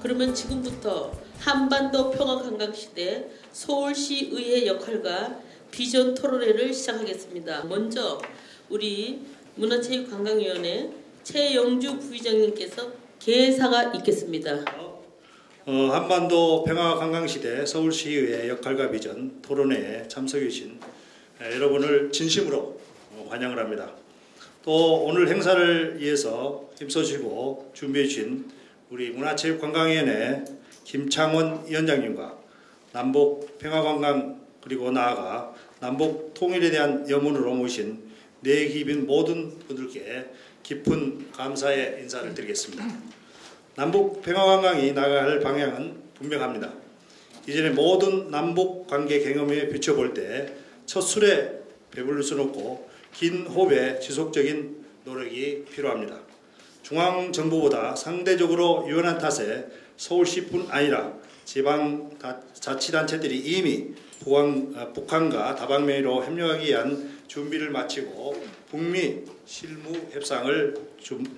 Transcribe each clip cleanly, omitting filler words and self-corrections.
그러면 지금부터 한반도 평화관광시대 서울시의회 역할과 비전 토론회를 시작하겠습니다. 먼저 우리 문화체육관광위원회 최영주 부의장님께서 개사가 있겠습니다. 한반도 평화관광시대 서울시의회 역할과 비전 토론회에 참석해 주신 여러분을 진심으로 환영을 합니다. 또 오늘 행사를 위해서 힘써주시고 준비해 주신 우리 문화체육관광위원회 김창원 위원장님과 남북 평화관광 그리고 나아가 남북 통일에 대한 염원으로 모신 내기빈 모든 분들께 깊은 감사의 인사를 드리겠습니다. 남북 평화관광이 나아갈 방향은 분명합니다. 이전에 모든 남북 관계 경험에 비춰볼 때 첫 술에 배부를 수는 없고 긴 호흡에 지속적인 노력이 필요합니다. 중앙정부보다 상대적으로 유연한 탓에 서울시뿐 아니라 지방자치단체들이 이미 북한과 다방면으로 협력하기 위한 준비를 마치고 북미 실무 협상을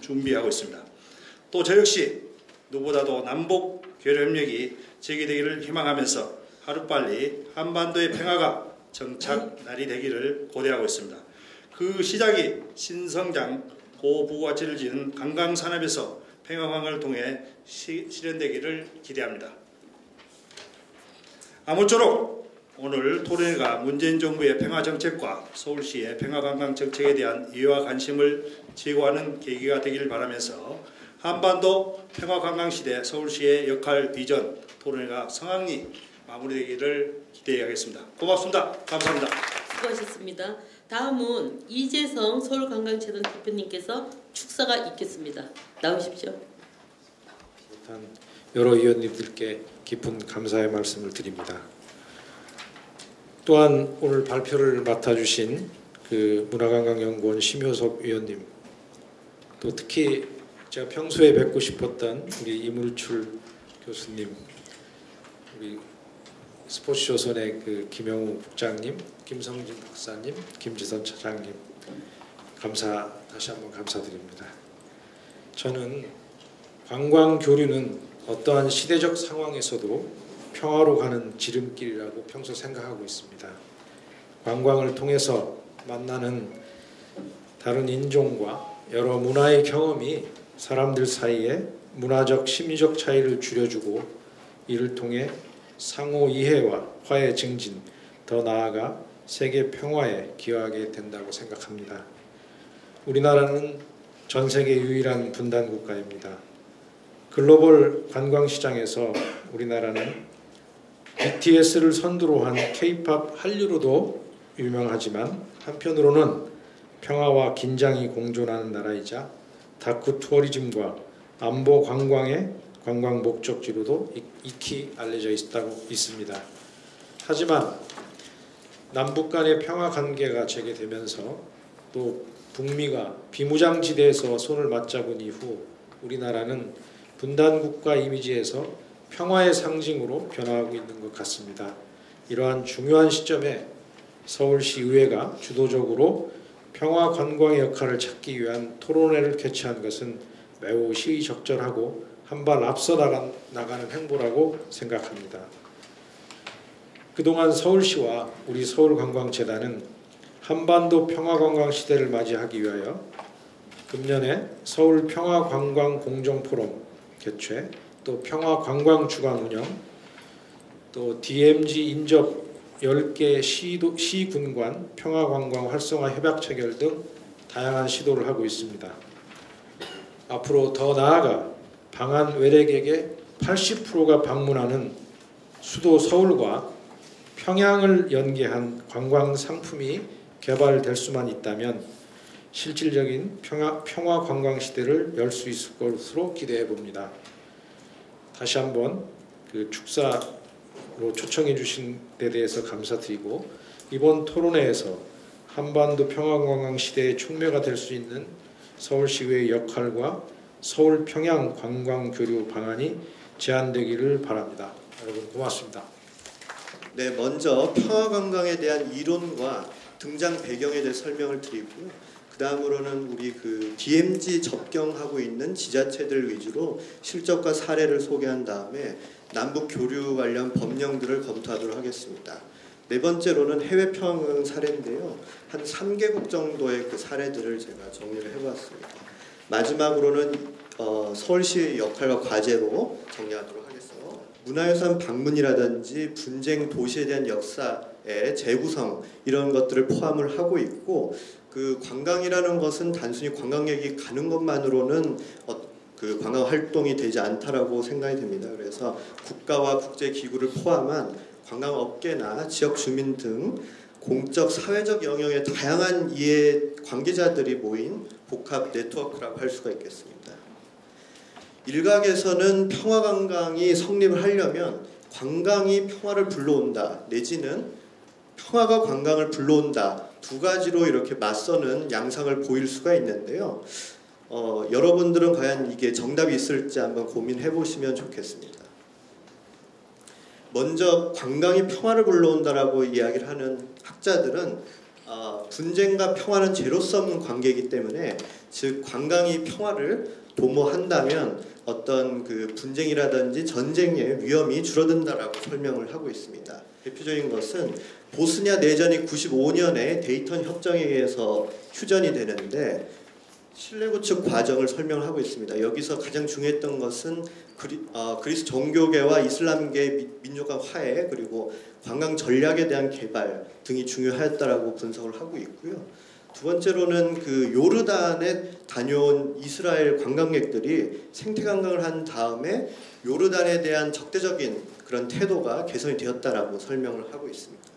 준비하고 있습니다. 또 저 역시 누구보다도 남북 교류 협력이 재개되기를 희망하면서 하루빨리 한반도의 평화가 정착 날이 되기를 고대하고 있습니다. 그 시작이 신성장 고부가치를 지닌 관광산업에서 평화관광을 통해 실현되기를 기대합니다. 아무쪼록 오늘 토론회가 문재인 정부의 평화정책과 서울시의 평화관광 정책에 대한 이해와 관심을 제고하는 계기가 되기를 바라면서 한반도 평화관광시대 서울시의 역할 비전 토론회가 성황리 마무리되기를 기대하겠습니다. 고맙습니다. 감사합니다. 수고하셨습니다. 다음은 이재성 서울관광재단 대표님께서 축사가 있겠습니다. 나오십시오. 일단 여러 위원님들께 깊은 감사의 말씀을 드립니다. 또한 오늘 발표를 맡아주신 그 문화관광연구원 심효섭 위원님, 또 특히 제가 평소에 뵙고 싶었던 우리 이물출 교수님, 우리 스포츠조선의 그 김영우 국장님, 김성진 박사님, 김지선 차장님, 다시 한번 감사드립니다. 저는 관광 교류는 어떠한 시대적 상황에서도 평화로 가는 지름길이라고 평소 생각하고 있습니다. 관광을 통해서 만나는 다른 인종과 여러 문화의 경험이 사람들 사이에 문화적, 심리적 차이를 줄여주고 이를 통해 상호 이해와 화해 증진, 더 나아가 세계 평화에 기여하게 된다고 생각합니다. 우리나라는 전 세계 유일한 분단 국가입니다. 글로벌 관광 시장에서 우리나라는 BTS를 선두로 한 K-팝 한류로도 유명하지만 한편으로는 평화와 긴장이 공존하는 나라이자 다크 투어리즘과 안보 관광의 관광 목적지로도 익히 알려져 있습니다. 하지만 남북 간의 평화 관계가 재개되면서 또 북미가 비무장지대에서 손을 맞잡은 이후 우리나라는 분단국가 이미지에서 평화의 상징으로 변화하고 있는 것 같습니다. 이러한 중요한 시점에 서울시 의회가 주도적으로 평화 관광의 역할을 찾기 위한 토론회를 개최한 것은 매우 시의적절하고 한 발 앞서 나가는 행보라고 생각합니다. 그동안 서울시와 우리 서울관광재단은 한반도 평화관광 시대를 맞이하기 위하여 금년에 서울평화관광 공정포럼 개최, 또 평화관광 주간 운영, 또 DMZ 인접 10개 시군관 평화관광 활성화 협약 체결 등 다양한 시도를 하고 있습니다. 앞으로 더 나아가 방한 외래객의 80%가 방문하는 수도 서울과 평양을 연계한 관광 상품이 개발될 수만 있다면 실질적인 평화 관광 시대를 열 수 있을 것으로 기대해 봅니다. 다시 한번 그 축사로 초청해 주신 데 대해서 감사드리고, 이번 토론회에서 한반도 평화 관광 시대의 촉매가 될 수 있는 서울시의회의 역할과 서울 평양 관광 교류 방안이 제안되기를 바랍니다. 여러분 고맙습니다. 네, 먼저 평화관광에 대한 이론과 등장 배경에 대해 설명을 드리고요. 그 다음으로는 우리 그 DMZ 접경하고 있는 지자체들 위주로 실적과 사례를 소개한 다음에 남북 교류 관련 법령들을 검토하도록 하겠습니다. 네 번째로는 해외 평화 사례인데요. 한 3개국 정도의 그 사례들을 제가 정리를 해봤습니다. 마지막으로는 서울시의 역할과 과제로 정리하도록 하겠습니다. 문화유산 방문이라든지 분쟁 도시에 대한 역사의 재구성 이런 것들을 포함을 하고 있고, 그 관광이라는 것은 단순히 관광객이 가는 것만으로는 그 관광 활동이 되지 않다라고 생각이 됩니다. 그래서 국가와 국제 기구를 포함한 관광업계나 지역 주민 등 공적 사회적 영역의 다양한 이해 관계자들이 모인 복합 네트워크라고 할 수가 있겠습니다. 일각에서는 평화관광이 성립을 하려면 관광이 평화를 불러온다 내지는 평화가 관광을 불러온다, 두 가지로 이렇게 맞서는 양상을 보일 수가 있는데요. 여러분들은 과연 이게 정답이 있을지 한번 고민해 보시면 좋겠습니다. 먼저 관광이 평화를 불러온다라고 이야기를 하는 학자들은 분쟁과 평화는 제로섬 없는 관계이기 때문에, 즉 관광이 평화를 도모한다면 어떤 그 분쟁이라든지 전쟁의 위험이 줄어든다라고 설명을 하고 있습니다. 대표적인 것은 보스니아 내전이 95년에 데이턴 협정에 의해서 휴전이 되는데 신뢰 구축 과정을 설명하고 있습니다. 여기서 가장 중요했던 것은 그리스 종교계와 이슬람계 민족 간 화해, 그리고 관광 전략에 대한 개발 등이 중요하였다라고 분석을 하고 있고요. 두 번째로는 그 요르단에 다녀온 이스라엘 관광객들이 생태 관광을 한 다음에 요르단에 대한 적대적인 그런 태도가 개선이 되었다라고 설명을 하고 있습니다.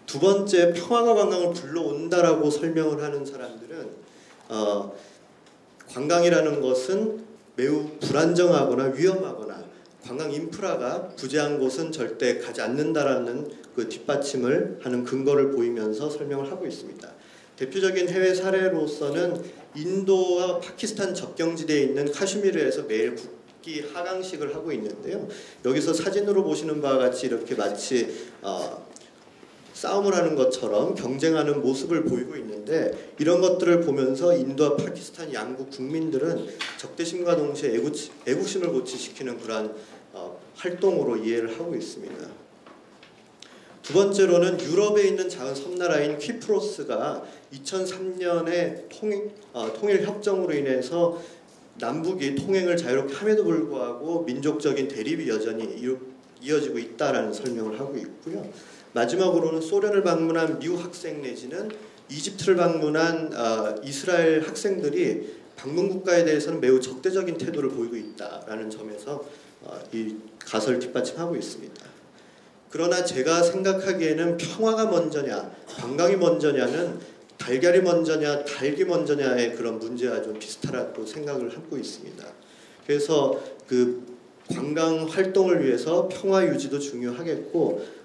두 번째, 평화가 관광을 불러온다라고 설명을 하는 사람들은 관광이라는 것은 매우 불안정하거나 위험하거나 관광 인프라가 부재한 곳은 절대 가지 않는다라는 그 뒷받침을 하는 근거를 보이면서 설명을 하고 있습니다. 대표적인 해외 사례로서는 인도와 파키스탄 접경지대에 있는 카슈미르에서 매일 국기 하강식을 하고 있는데요. 여기서 사진으로 보시는 바와 같이 이렇게 마치 싸움을 하는 것처럼 경쟁하는 모습을 보이고 있는데, 이런 것들을 보면서 인도와 파키스탄 양국 국민들은 적대심과 동시에 애국심을 고취시키는 그러한 활동으로 이해를 하고 있습니다. 두 번째로는 유럽에 있는 작은 섬나라인 퀴프로스가 2003년에 통일협정으로 인해서 남북이 통행을 자유롭게 함에도 불구하고 민족적인 대립이 여전히 이어지고 있다라는 설명을 하고 있고요. 마지막으로는 소련을 방문한 미국 학생 내지는 이집트를 방문한 이스라엘 학생들이 방문 국가에 대해서는 매우 적대적인 태도를 보이고 있다라는 점에서 이 가설을 뒷받침하고 있습니다. 그러나 제가 생각하기에는 평화가 먼저냐 관광이 먼저냐는 달걀이 먼저냐 닭이 먼저냐의 그런 문제와 좀 비슷하다고 생각을 하고 있습니다. 그래서 그 관광 활동을 위해서 평화 유지도 중요하겠고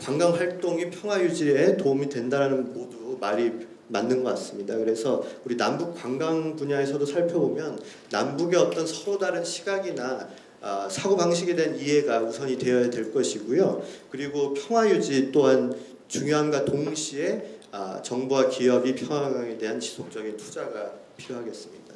관광 활동이 평화 유지에 도움이 된다는 모두 말이 맞는 것 같습니다. 그래서 우리 남북 관광 분야에서도 살펴보면 남북의 어떤 서로 다른 시각이나 사고 방식에 대한 이해가 우선이 되어야 될 것이고요. 그리고 평화 유지 또한 중요함과 동시에 정부와 기업이 평화관광에 대한 지속적인 투자가 필요하겠습니다.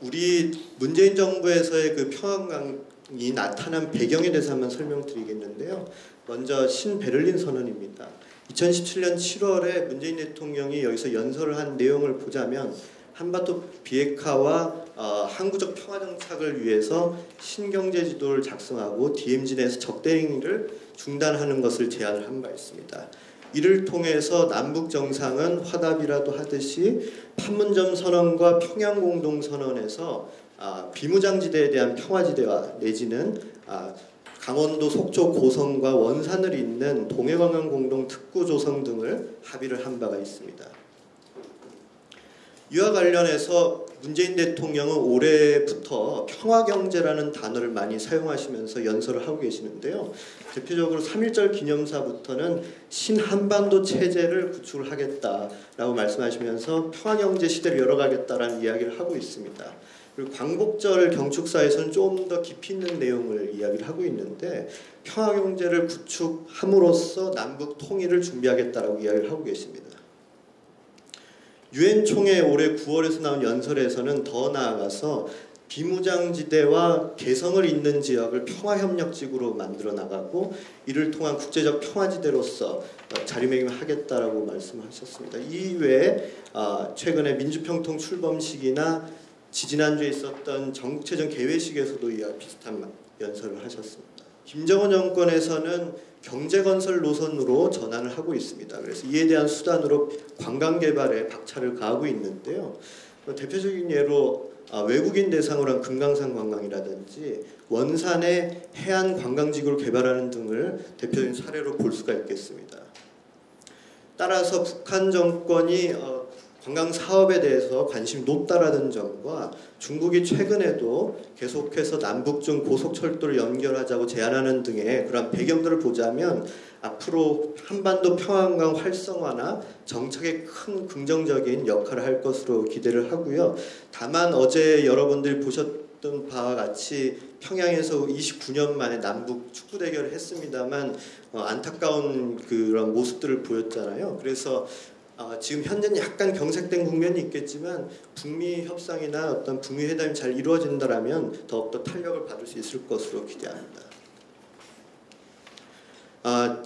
우리 문재인 정부에서의 그 평화관광이 나타난 배경에 대해서 한번 설명드리겠는데요. 먼저 신베를린 선언입니다. 2017년 7월에 문재인 대통령이 여기서 연설을 한 내용을 보자면 한반도 비핵화와 항구적 평화 정착을 위해서 신경제 지도를 작성하고 DMZ 내에서 적대 행위를 중단하는 것을 제안을 한 바 있습니다. 이를 통해서 남북 정상은 화답이라도 하듯이 판문점 선언과 평양 공동 선언에서 비무장지대에 대한 평화지대화 내지는 강원도 속초 고성과 원산을 잇는 동해관광 공동 특구 조성 등을 합의를 한 바가 있습니다. 이와 관련해서 문재인 대통령은 올해부터 평화경제라는 단어를 많이 사용하시면서 연설을 하고 계시는데요. 대표적으로 3.1절 기념사부터는 신한반도 체제를 구축을 하겠다라고 말씀하시면서 평화경제 시대를 열어가겠다라는 이야기를 하고 있습니다. 그리고 광복절 경축사에서는 좀 더 깊이 있는 내용을 이야기를 하고 있는데 평화경제를 구축함으로써 남북 통일을 준비하겠다라고 이야기를 하고 계십니다. 유엔 총회 올해 9월에서 나온 연설에서는 더 나아가서 비무장지대와 개성을 잇는 지역을 평화협력지구로 만들어 나가고 이를 통한 국제적 평화지대로서 자리매김하겠다라고 말씀하셨습니다. 이외에 최근에 민주평통 출범식이나 지지난주에 있었던 전국체전 개회식에서도 이와 비슷한 연설을 하셨습니다. 김정은 정권에서는 경제건설 노선으로 전환을 하고 있습니다. 그래서 이에 대한 수단으로 관광개발에 박차를 가하고 있는데요. 대표적인 예로 외국인 대상으로 한 금강산 관광이라든지 원산의 해안 관광지구를 개발하는 등을 대표적인 사례로 볼 수가 있겠습니다. 따라서 북한 정권이 관광 사업에 대해서 관심이 높다라는 점과 중국이 최근에도 계속해서 남북중 고속철도를 연결하자고 제안하는 등의 그런 배경들을 보자면 앞으로 한반도 평화관광 활성화나 정착에 큰 긍정적인 역할을 할 것으로 기대를 하고요. 다만 어제 여러분들이 보셨던 바와 같이 평양에서 29년 만에 남북 축구 대결을 했습니다만 안타까운 그런 모습들을 보였잖아요. 그래서 지금 현재는 약간 경색된 국면이 있겠지만 북미 협상이나 어떤 북미 회담이 잘 이루어진다라면 더욱더 탄력을 받을 수 있을 것으로 기대합니다.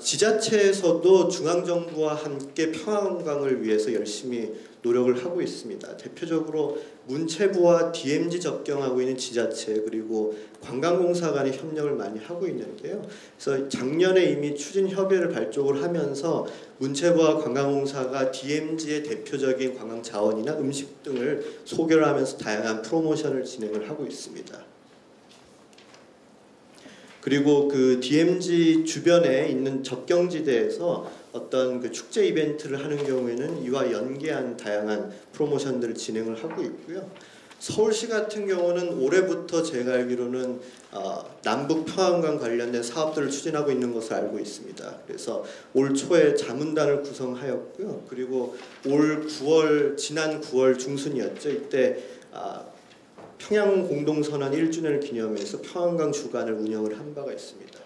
지자체에서도 중앙정부와 함께 평화관광을 위해서 열심히 노력을 하고 있습니다. 대표적으로 문체부와 DMZ 접경하고 있는 지자체 그리고 관광공사 간의 협력을 많이 하고 있는데요. 그래서 작년에 이미 추진 협의를 발족을 하면서 문체부와 관광공사가 DMZ의 대표적인 관광 자원이나 음식 등을 소개를 하면서 다양한 프로모션을 진행을 하고 있습니다. 그리고 그 DMZ 주변에 있는 접경지대에서 어떤 그 축제 이벤트를 하는 경우에는 이와 연계한 다양한 프로모션들을 진행을 하고 있고요. 서울시 같은 경우는 올해부터 제가 알기로는 남북 평화관광 관련된 사업들을 추진하고 있는 것을 알고 있습니다. 그래서 올 초에 자문단을 구성하였고요. 그리고 지난 9월 중순이었죠. 이때 평양 공동선언 1주년을 기념해서 평안강 주간을 운영을 한 바가 있습니다.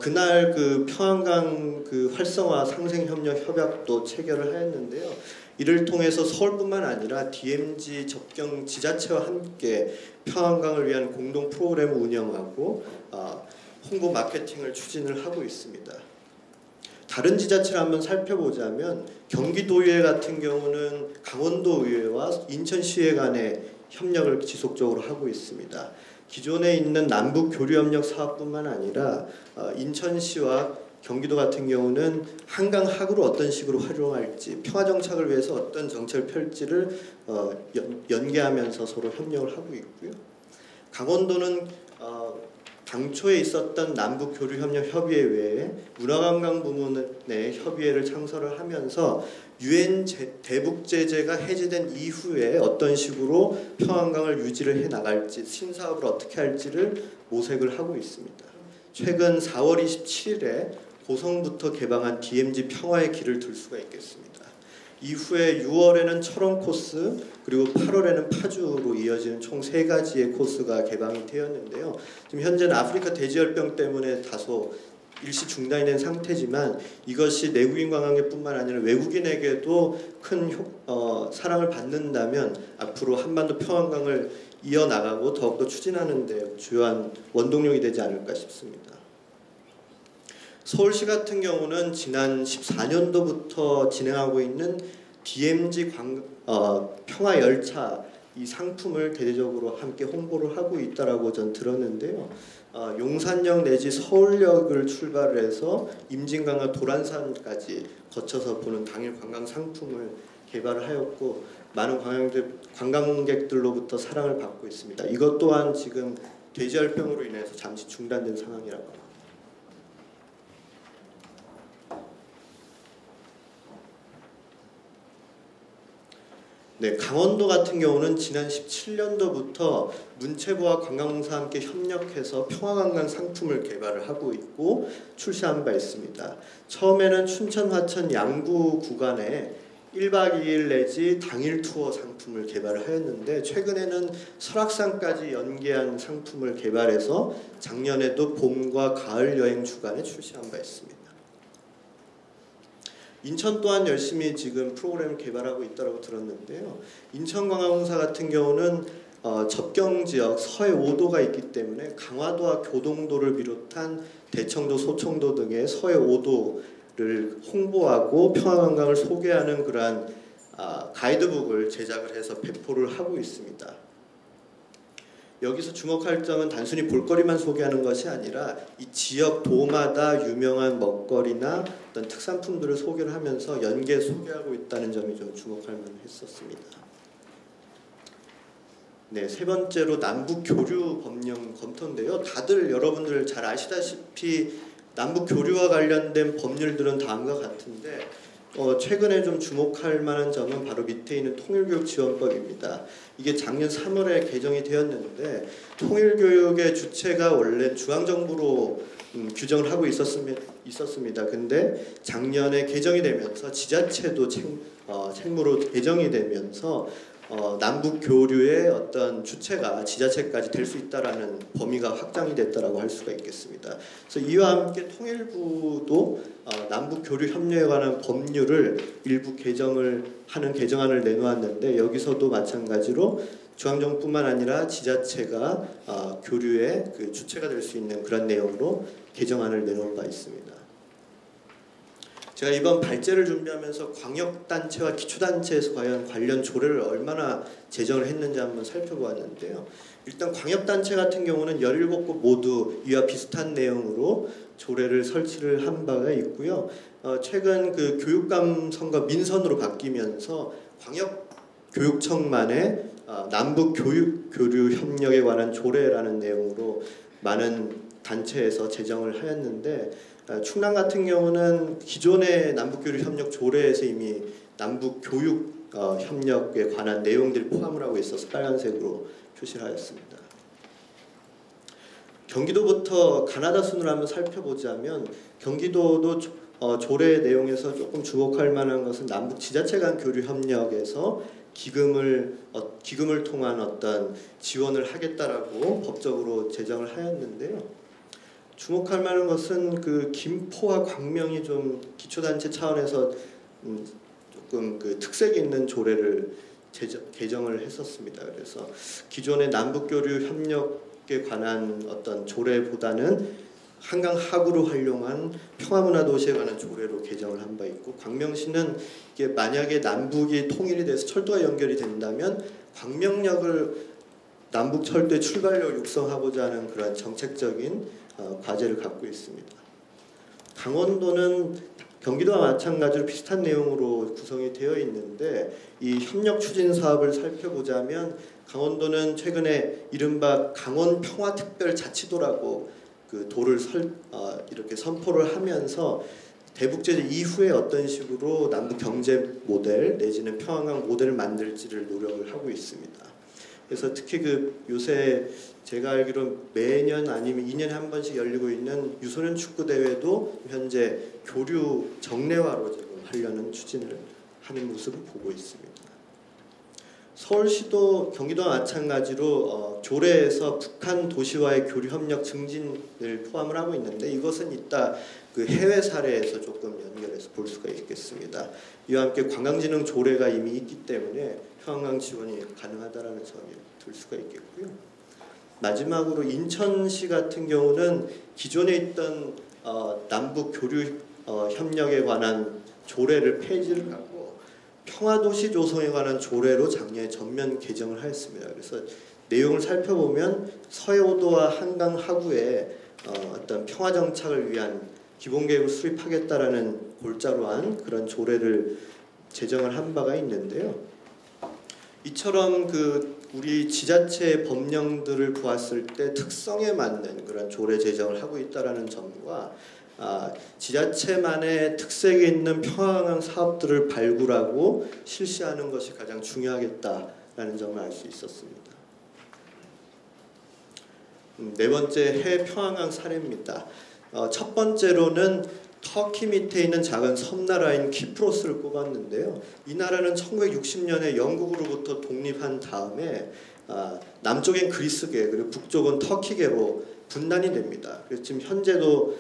그날 그 평안강 그 활성화 상생 협력 협약도 체결을 하였는데요. 이를 통해서 서울뿐만 아니라 DMZ 접경 지자체와 함께 평안강을 위한 공동 프로그램을 운영하고 홍보 마케팅을 추진을 하고 있습니다. 다른 지자체를 한번 살펴보자면 경기도의회 같은 경우는 강원도의회와 인천시의회 간의 협력을 지속적으로 하고 있습니다. 기존에 있는 남북 교류협력 사업뿐만 아니라 인천시와 경기도 같은 경우는 한강하구를 어떤 식으로 활용할지 평화정착을 위해서 어떤 정책을 펼지를 연계하면서 서로 협력을 하고 있고요. 강원도는 당초에 있었던 남북교류협력협의회 외에 문화관광 부문의 협의회를 창설을 하면서 유엔 대북제재가 해제된 이후에 어떤 식으로 평화관광을 유지를 해나갈지 신사업을 어떻게 할지를 모색을 하고 있습니다. 최근 4월 27일에 고성부터 개방한 DMZ 평화의 길을 들 수가 있겠습니다. 이후에 6월에는 철원 코스 그리고 8월에는 파주로 이어지는 총 3가지의 코스가 개방이 되었는데요. 지금 현재는 아프리카 돼지열병 때문에 다소 일시 중단이 된 상태지만 이것이 내국인 관광객뿐만 아니라 외국인에게도 큰 사랑을 받는다면 앞으로 한반도 평화관광을 이어나가고 더욱더 추진하는 데 주요한 원동력이 되지 않을까 싶습니다. 서울시 같은 경우는 지난 14년도부터 진행하고 있는 DMZ 평화열차 이 상품을 대대적으로 함께 홍보를 하고 있다라고 전 들었는데요. 용산역 내지 서울역을 출발을 해서 임진강과 도란산까지 거쳐서 보는 당일 관광 상품을 개발을 하였고 많은 관광객들로부터 사랑을 받고 있습니다. 이것 또한 지금 돼지열병으로 인해서 잠시 중단된 상황이라고 합니다. 네, 강원도 같은 경우는 지난 17년도부터 문체부와 관광공사와 함께 협력해서 평화관광 상품을 개발을 하고 있고 출시한 바 있습니다. 처음에는 춘천, 화천, 양구 구간에 1박 2일 내지 당일 투어 상품을 개발을 하였는데 최근에는 설악산까지 연계한 상품을 개발해서 작년에도 봄과 가을 여행 주간에 출시한 바 있습니다. 인천 또한 열심히 지금 프로그램을 개발하고 있다고 들었는데요. 인천관광공사 같은 경우는 접경지역 서해 5도가 있기 때문에 강화도와 교동도를 비롯한 대청도, 소청도 등의 서해 5도를 홍보하고 평화관광을 소개하는 그러한 가이드북을 제작을 해서 배포를 하고 있습니다. 여기서 주목할 점은 단순히 볼거리만 소개하는 것이 아니라 이 지역 도마다 유명한 먹거리나 어떤 특산품들을 소개를 하면서 연계 소개하고 있다는 점이 좀 주목할 만했었습니다. 네, 세 번째로 남북 교류 법령 검토인데요. 다들 여러분들 잘 아시다시피 남북 교류와 관련된 법률들은 다음과 같은데 최근에 좀 주목할 만한 점은 바로 밑에 있는 통일교육지원법입니다. 이게 작년 3월에 개정이 되었는데 통일교육의 주체가 원래 중앙정부로 규정을 하고 있었습니다. 근데 작년에 개정이 되면서 지자체도 책무로 개정이 되면서 남북 교류의 어떤 주체가 지자체까지 될 수 있다라는 범위가 확장이 됐다라고 할 수가 있겠습니다. 그래서 이와 함께 통일부도 남북 교류 협력에 관한 법률을 일부 개정안을 내놓았는데 여기서도 마찬가지로 중앙정부뿐만 아니라 지자체가 교류의 그 주체가 될 수 있는 그런 내용으로 개정안을 내놓은 바 있습니다. 제가 이번 발제를 준비하면서 광역단체와 기초단체에서 과연 관련 조례를 얼마나 제정을 했는지 한번 살펴보았는데요. 일단 광역단체 같은 경우는 17곳 모두 이와 비슷한 내용으로 조례를 설치를 한 바가 있고요. 최근 그 교육감 선거 민선으로 바뀌면서 광역교육청만의 남북 교류 협력에 관한 조례라는 내용으로 많은 단체에서 제정을 하였는데 충남 같은 경우는 기존의 남북교류 협력 조례에서 이미 남북 교육 협력에 관한 내용들이 포함을 하고 있어서 빨간색으로 표시를 하였습니다. 경기도부터 가나다 순으로 한번 살펴보자면 경기도도 조례 내용에서 조금 주목할 만한 것은 남북 지자체 간 교류 협력에서 기금을 통한 어떤 지원을 하겠다라고 법적으로 제정을 하였는데요. 주목할 만한 것은 그 김포와 광명이 좀 기초단체 차원에서 조금 그 특색 있는 조례를 개정을 했었습니다. 그래서 기존의 남북교류 협력에 관한 어떤 조례보다는 한강 하구를 활용한 평화문화도시에 관한 조례로 개정을 한 바 있고 광명시는 이게 만약에 남북이 통일이 돼서 철도가 연결이 된다면 광명역을 남북 철도의 출발로 육성하고자 하는 그런 정책적인 과제를 갖고 있습니다. 강원도는 경기도와 마찬가지로 비슷한 내용으로 구성이 되어 있는데 이 협력 추진 사업을 살펴보자면 강원도는 최근에 이른바 강원평화특별자치도라고 그 도를 이렇게 선포를 하면서 대북제재 이후에 어떤 식으로 남북 경제 모델 내지는 평화관광 모델을 만들지를 노력을 하고 있습니다. 그래서 특히 그 요새 제가 알기로 매년 아니면 2년에 한 번씩 열리고 있는 유소년 축구 대회도 현재 교류 정례화로 지금 하려는 추진을 하는 모습을 보고 있습니다. 서울시도 경기도와 마찬가지로 조례에서 북한 도시와의 교류 협력 증진을 포함을 하고 있는데 이것은 이따 그 해외 사례에서 조금 연결해서 볼 수가 있겠습니다. 이와 함께 관광진흥 조례가 이미 있기 때문에 평화관광 지원이 가능하다라는 점이 들 수가 있겠고요. 마지막으로 인천시 같은 경우는 기존에 있던 남북 교류 협력에 관한 조례를 폐지를 하고 평화도시 조성에 관한 조례로 작년에 전면 개정을 하였습니다. 그래서 내용을 살펴보면 서해오도와 한강 하구에 어떤 평화 정착을 위한 기본 계획을 수립하겠다라는 골자로한 그런 조례를 제정을 한 바가 있는데요. 이처럼 우리 지자체 법령들을 보았을 때 특성에 맞는 그런 조례 제정을 하고 있다라는 점과 지자체만의 특색이 있는 평화관광 사업들을 발굴하고 실시하는 것이 가장 중요하겠다라는 점을 알 수 있었습니다. 네 번째 해외 평화관광 사례입니다. 첫 번째로는 터키 밑에 있는 작은 섬나라인 키프로스를 꼽았는데요. 이 나라는 1960년에 영국으로부터 독립한 다음에 남쪽엔 그리스계 그리고 북쪽은 터키계로 분단이 됩니다. 그래서 지금 현재도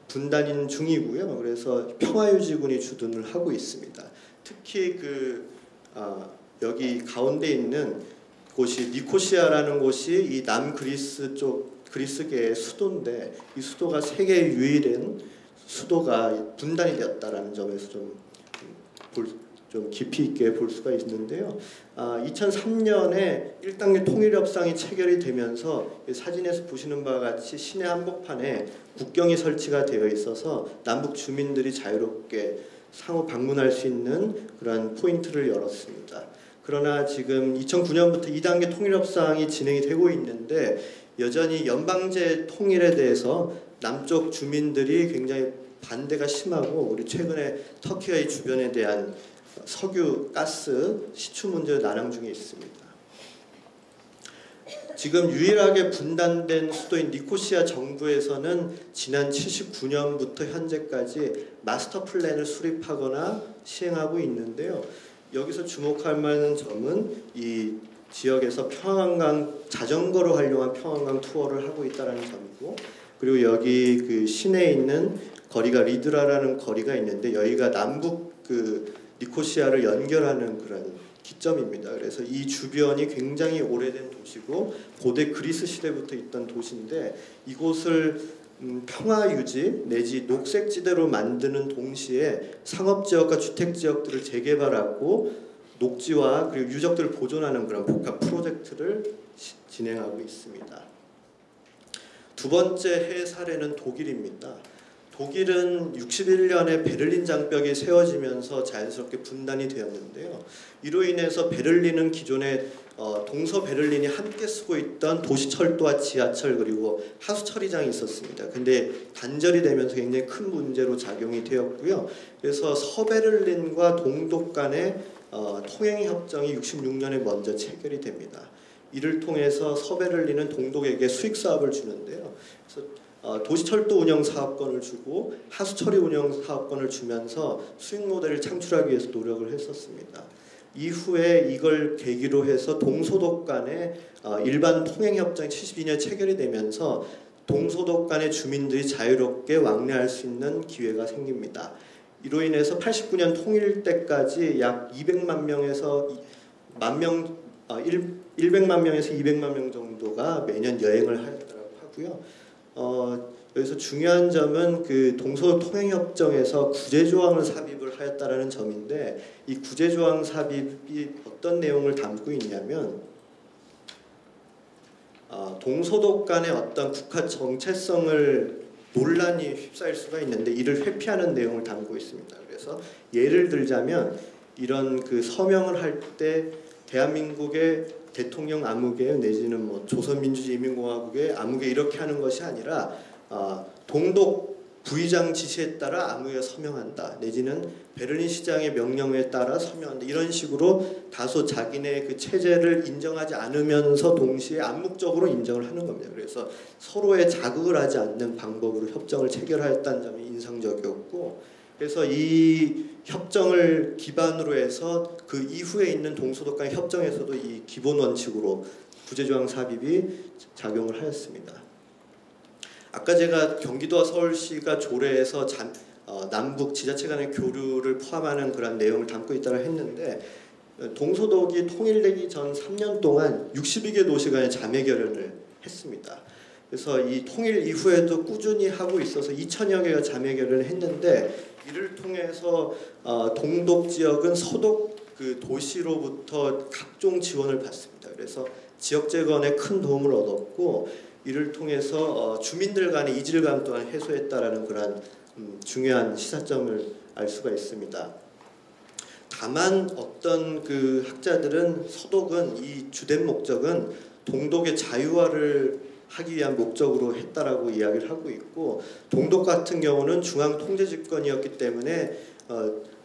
분단인 중이고요. 그래서 평화유지군이 주둔을 하고 있습니다. 특히 여기 가운데 있는 곳이 니코시아라는 곳이 이 남그리스 쪽 그리스계의 수도인데 이 수도가 세계 유일한 수도가 분단이 되었다라는 점에서 좀 깊이 있게 볼 수가 있는데요. 2003년에 1단계 통일협상이 체결이 되면서 사진에서 보시는 바와 같이 시내 한복판에 국경이 설치가 되어 있어서 남북 주민들이 자유롭게 상호 방문할 수 있는 그런 포인트를 열었습니다. 그러나 지금 2009년부터 2단계 통일협상이 진행이 되고 있는데 여전히 연방제 통일에 대해서 남쪽 주민들이 굉장히 반대가 심하고 우리 최근에 터키의 주변에 대한 석유, 가스, 시추 문제 난항 중에 있습니다. 지금 유일하게 분단된 수도인 니코시아 정부에서는 지난 79년부터 현재까지 마스터 플랜을 수립하거나 시행하고 있는데요. 여기서 주목할 만한 점은 이 지역에서 평화관광 자전거로 활용한 평화관광 투어를 하고 있다는 점이고 그리고 여기 시내에 있는 거리가 리드라라는 거리가 있는데 여기가 남북 니코시아를 연결하는 그런 기점입니다. 그래서 이 주변이 굉장히 오래된 도시고 고대 그리스 시대부터 있던 도시인데 이곳을 평화유지 내지 녹색지대로 만드는 동시에 상업지역과 주택지역들을 재개발하고 녹지와 그리고 유적들을 보존하는 그런 복합 프로젝트를 진행하고 있습니다. 두 번째 해외 사례는 독일입니다. 독일은 61년에 베를린 장벽이 세워지면서 자연스럽게 분단이 되었는데요. 이로 인해서 베를린은 기존에 동서 베를린이 함께 쓰고 있던 도시철도와 지하철 그리고 하수처리장이 있었습니다. 근데 단절이 되면서 굉장히 큰 문제로 작용이 되었고요. 그래서 서베를린과 동독 간의 통행협정이 66년에 먼저 체결이 됩니다. 이를 통해서 서베를린은 동독에게 수익 사업을 주는데요. 그래서 도시철도 운영 사업권을 주고 하수처리 운영 사업권을 주면서 수익 모델을 창출하기 위해서 노력을 했었습니다. 이후에 이걸 계기로 해서 동소독 간의 일반 통행협정이 72년에 체결이 되면서 동소독 간의 주민들이 자유롭게 왕래할 수 있는 기회가 생깁니다. 이로 인해서 89년 통일 때까지 약 200만 명에서 100만 명에서 200만 명 정도가 매년 여행을 하였다고 하고요. 여기서 중요한 점은 동서 통행협정에서 구제조항을 삽입을 하였다라는 점인데 이 구제조항 삽입이 어떤 내용을 담고 있냐면 동서독 간의 어떤 국가 정체성을 논란이 휩싸일 수가 있는데 이를 회피하는 내용을 담고 있습니다. 그래서 예를 들자면 이런 서명을 할 때 대한민국의 대통령 아무개 내지는 조선민주주의인민공화국의 아무개 이렇게 하는 것이 아니라 동독 부의장 지시에 따라 아무개 서명한다 내지는 베를린 시장의 명령에 따라 서명한다 이런 식으로 다소 자기네 체제를 인정하지 않으면서 동시에 암묵적으로 인정을 하는 겁니다. 그래서 서로의 자극을 하지 않는 방법으로 협정을 체결하였다는 점이 인상적이었고 그래서 이 협정을 기반으로 해서 그 이후에 있는 동서독 간 협정에서도 이 기본 원칙으로 구제조항 삽입이 작용을 하였습니다. 아까 제가 경기도와 서울시가 조례에서 남북 지자체 간의 교류를 포함하는 그런 내용을 담고 있다고 했는데 동서독이 통일되기 전 3년 동안 62개 도시 간의 자매 결연을 했습니다. 그래서 이 통일 이후에도 꾸준히 하고 있어서 2,000여 개가 자매 결연을 했는데 이를 통해서 동독 지역은 서독 그 도시로부터 각종 지원을 받습니다. 그래서 지역 재건에 큰 도움을 얻었고 이를 통해서 주민들 간의 이질감 또한 해소했다라는 그런 중요한 시사점을 알 수가 있습니다. 다만 어떤 그 학자들은 서독은 이 주된 목적은 동독의 자유화를 하기 위한 목적으로 했다라고 이야기를 하고 있고 동독 같은 경우는 중앙 통제 집권이었기 때문에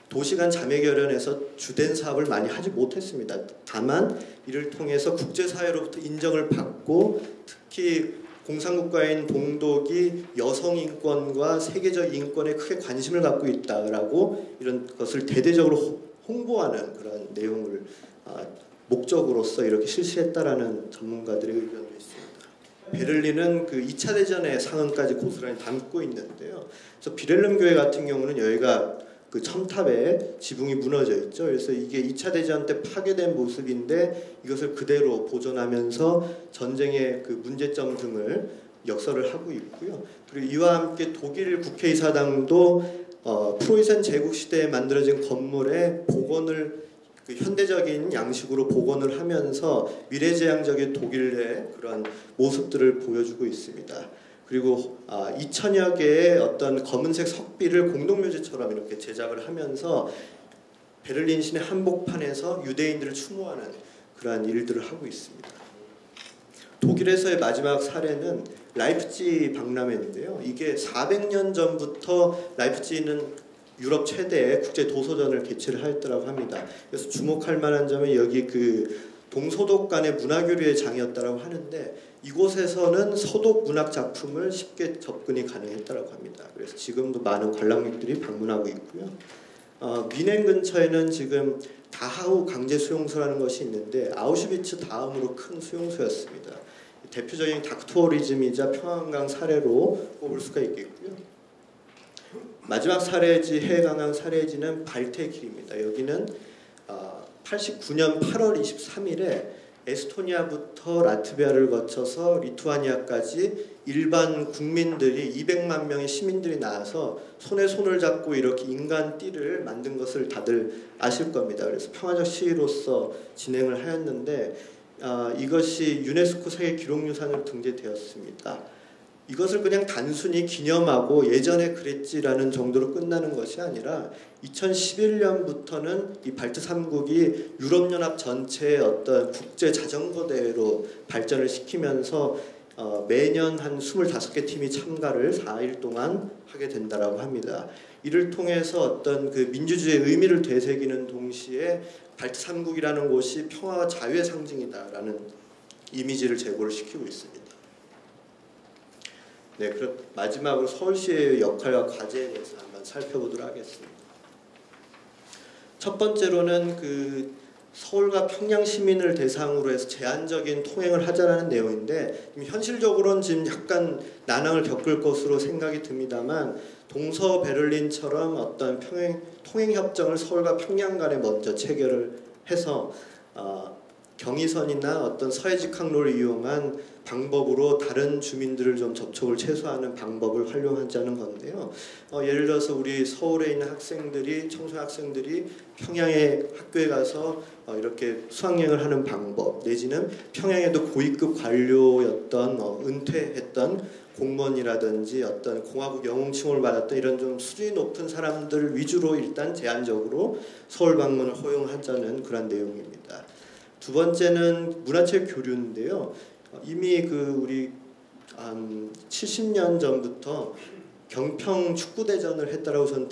도시 간 자매 결연에서 주된 사업을 많이 하지 못했습니다. 다만 이를 통해서 국제사회로부터 인정을 받고 특히 공산국가인 동독이 여성 인권과 세계적 인권에 크게 관심을 갖고 있다라고 이런 것을 대대적으로 홍보하는 그런 내용을 목적으로서 이렇게 실시했다라는 전문가들의 의견도 있습니다. 베를린은 그 2차 대전의 상흔까지 고스란히 담고 있는데요. 그래서 비렐름 교회 같은 경우는 여기가 그 첨탑에 지붕이 무너져 있죠. 그래서 이게 2차 대전 때 파괴된 모습인데 이것을 그대로 보존하면서 전쟁의 그 문제점 등을 역설을 하고 있고요. 그리고 이와 함께 독일 국회의사당도 프로이센 제국 시대에 만들어진 건물의 복원을 그 현대적인 양식으로 복원을 하면서 미래지향적인 독일의 그런 모습들을 보여주고 있습니다. 그리고 2천여 개의 어떤 검은색 석비를 공동묘지처럼 이렇게 제작을 하면서 베를린 시내 한복판에서 유대인들을 추모하는 그러한 일들을 하고 있습니다. 독일에서의 마지막 사례는 라이프치히 박람회인데요. 이게 400년 전부터 라이프치히는 유럽 최대의 국제 도서전을 개최를 하였다고 합니다. 그래서 주목할 만한 점은 여기 그 동서독 간의 문화교류의 장이었다고 하는데 이곳에서는 서독 문학 작품을 쉽게 접근이 가능했다고 합니다. 그래서 지금도 많은 관람객들이 방문하고 있고요. 미넨 근처에는 지금 다하우 강제 수용소라는 것이 있는데 아우슈비츠 다음으로 큰 수용소였습니다. 대표적인 다크투어리즘이자 평화관광 사례로 꼽을 수가 있겠고요. 마지막 사례지 해외관광 사례지는 발트길입니다. 여기는 89년 8월 23일에 에스토니아부터 라트비아를 거쳐서 리투아니아까지 일반 국민들이 200만 명의 시민들이 나와서 손에 손을 잡고 이렇게 인간띠를 만든 것을 다들 아실 겁니다. 그래서 평화적 시위로서 진행을 하였는데 이것이 유네스코 세계 기록유산으로 등재되었습니다. 이것을 그냥 단순히 기념하고 예전에 그랬지라는 정도로 끝나는 것이 아니라 2011년부터는 이 발트 3국이 유럽연합 전체의 어떤 국제 자전거 대회로 발전을 시키면서 매년 한 25개 팀이 참가를 4일 동안 하게 된다라고 합니다. 이를 통해서 어떤 그 민주주의의 의미를 되새기는 동시에 발트 3국이라는 곳이 평화와 자유의 상징이다라는 이미지를 제고를 시키고 있습니다. 네, 그럼 마지막으로 서울시의 역할과 과제에 대해서 한번 살펴보도록 하겠습니다. 첫 번째로는 그 서울과 평양 시민을 대상으로 해서 제한적인 통행을 하자라는 내용인데 현실적으로는 지금 약간 난항을 겪을 것으로 생각이 듭니다만 동서 베를린처럼 어떤 통행 협정을 서울과 평양 간에 먼저 체결을 해서 경의선이나 어떤 서해 직항로를 이용한 방법으로 다른 주민들을 좀 접촉을 최소화하는 방법을 활용하자는 건데요. 예를 들어서 우리 서울에 있는 학생들이 청소년학생들이 평양에 학교에 가서 이렇게 수학여행을 하는 방법 내지는 평양에도 고위급 관료였던 은퇴했던 공무원이라든지 어떤 공화국 영웅칭호를 받았던 이런 좀 수준이 높은 사람들 위주로 일단 제한적으로 서울 방문을 허용하자는 그런 내용입니다. 두 번째는 문화체육 교류인데요. 이미 그 우리 한 70년 전부터 경평 축구대전을 했다라고 저는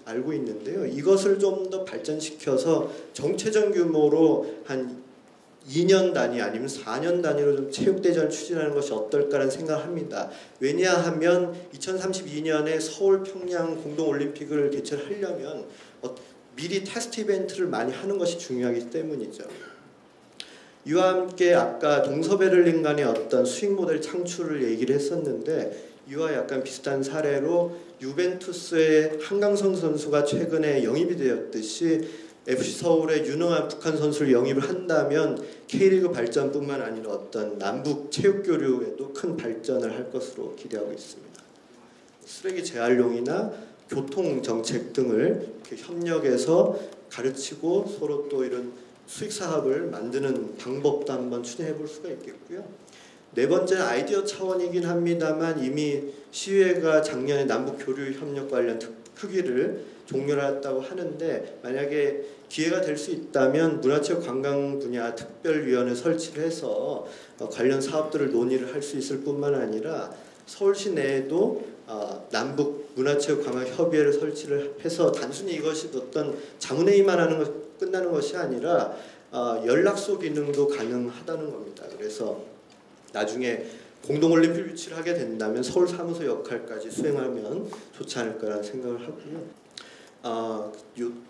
알고 있는데요. 이것을 좀 더 발전시켜서 정체적 규모로 한 2년 단위 아니면 4년 단위로 좀 체육대전을 추진하는 것이 어떨까라는 생각을 합니다. 왜냐하면 2032년에 서울 평양 공동올림픽을 개최를 하려면 미리 테스트 이벤트를 많이 하는 것이 중요하기 때문이죠. 이와 함께 아까 동서베를린 간의 어떤 수익 모델 창출을 얘기를 했었는데 이와 약간 비슷한 사례로 유벤투스의 한강성 선수가 최근에 영입이 되었듯이 FC 서울의 유능한 북한 선수를 영입을 한다면 K리그 발전뿐만 아니라 어떤 남북 체육 교류에도 큰 발전을 할 것으로 기대하고 있습니다. 쓰레기 재활용이나 교통 정책 등을 이렇게 협력해서 가르치고 서로 또 이런 수익 사업을 만드는 방법도 한번 추진해 볼 수가 있겠고요. 네 번째 아이디어 차원이긴 합니다만 이미 시의회가 작년에 남북 교류 협력 관련 특위를 종료했다고 하는데 만약에 기회가 될 수 있다면 문화체육 관광 분야 특별위원회 설치를 해서 관련 사업들을 논의를 할 수 있을 뿐만 아니라 서울시 내에도 남북 문화체육 관광 협의회를 설치를 해서 단순히 이것이 어떤 자문회의만 하는 것 끝나는 것이 아니라 연락소 기능도 가능하다는 겁니다. 그래서 나중에 공동올림픽 유치를 하게 된다면 서울 사무소 역할까지 수행하면 좋지 않을까라는 생각을 하고요.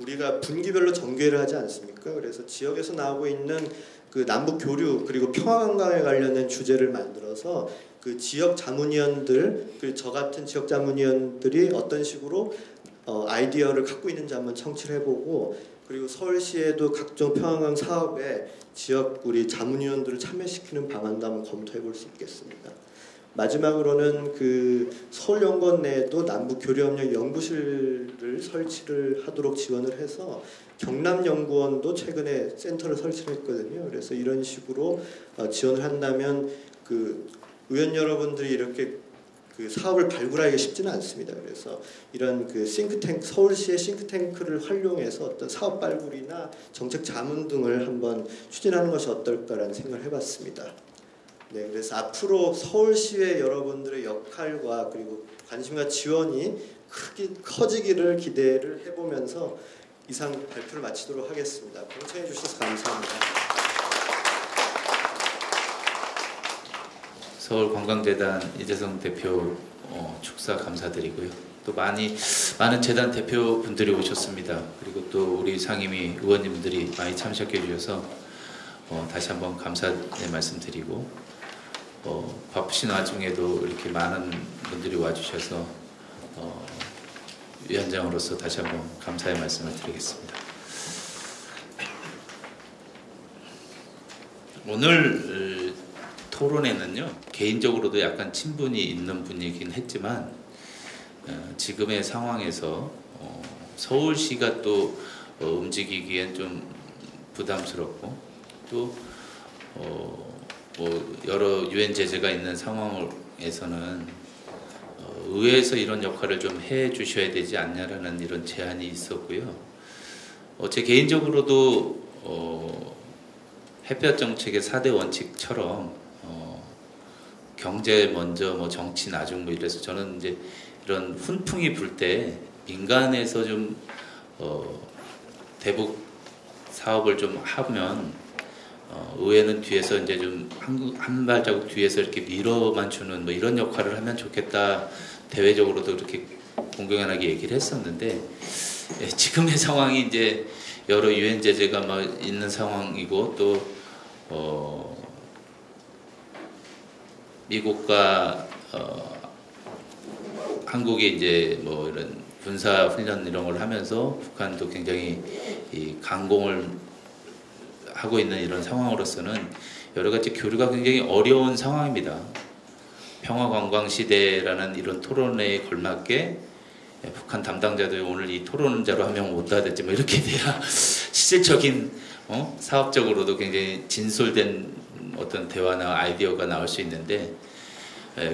우리가 분기별로 정교회를 하지 않습니까? 그래서 지역에서 나오고 있는 그 남북 교류 그리고 평화관광에 관련된 주제를 만들어서 그 지역 자문위원들, 그 저 같은 지역 자문위원들이 어떤 식으로 아이디어를 갖고 있는지 한번 청취를 해보고 그리고 서울시에도 각종 평화관광 사업에 지역 우리 자문위원들을 참여시키는 방안도 한번 검토해볼 수 있겠습니다. 마지막으로는 그 서울연구원 내에도 남북교류협력 연구실을 설치를 하도록 지원을 해서 경남연구원도 최근에 센터를 설치를 했거든요. 그래서 이런 식으로 지원을 한다면 그 의원 여러분들이 이렇게 그 사업을 발굴하기가 쉽지는 않습니다. 그래서 이런 그 싱크탱크 서울시의 싱크탱크를 활용해서 어떤 사업 발굴이나 정책 자문 등을 한번 추진하는 것이 어떨까라는 생각을 해봤습니다. 네, 그래서 앞으로 서울시의 여러분들의 역할과 그리고 관심과 지원이 커지기를 기대를 해보면서 이상 발표를 마치도록 하겠습니다. 경청해 주셔서 감사합니다. 서울관광재단 이재성 대표 축사 감사드리고요. 또 많은 재단 대표분들이 오셨습니다. 그리고 또 우리 상임위 의원님들이 많이 참석해 주셔서 다시 한번 감사의 말씀드리고 바쁘신 와중에도 이렇게 많은 분들이 와주셔서 위원장으로서 다시 한번 감사의 말씀을 드리겠습니다. 오늘 토론회는요 개인적으로도 약간 친분이 있는 분이긴 했지만 지금의 상황에서 서울시가 또 움직이기엔 좀 부담스럽고 또 뭐 여러 유엔 제재가 있는 상황에서는 의회에서 이런 역할을 좀 해주셔야 되지 않냐라는 이런 제안이 있었고요. 제 개인적으로도 햇볕 정책의 4대 원칙처럼 경제 먼저 뭐 정치 나중 뭐 이래서 저는 이제 이런 훈풍이 불 때 민간에서 좀 대북 사업을 좀 하면 의회는 뒤에서 이제 좀 한 발자국 뒤에서 이렇게 밀어만 주는 뭐 이런 역할을 하면 좋겠다. 대외적으로도 그렇게 공공연하게 얘기를 했었는데 지금의 상황이 이제 여러 유엔 제재가 막 있는 상황이고 또 미국과 한국이 이제 뭐 이런 군사 훈련 이런 걸 하면서 북한도 굉장히 이 강공을 하고 있는 이런 상황으로서는 여러 가지 교류가 굉장히 어려운 상황입니다. 평화관광 시대라는 이런 토론회에 걸맞게 북한 담당자들이 오늘 이 토론자로 한 명 못 하겠지 뭐 이렇게 돼야 실질적인 사업적으로도 굉장히 진솔된 어떤 대화나 아이디어가 나올 수 있는데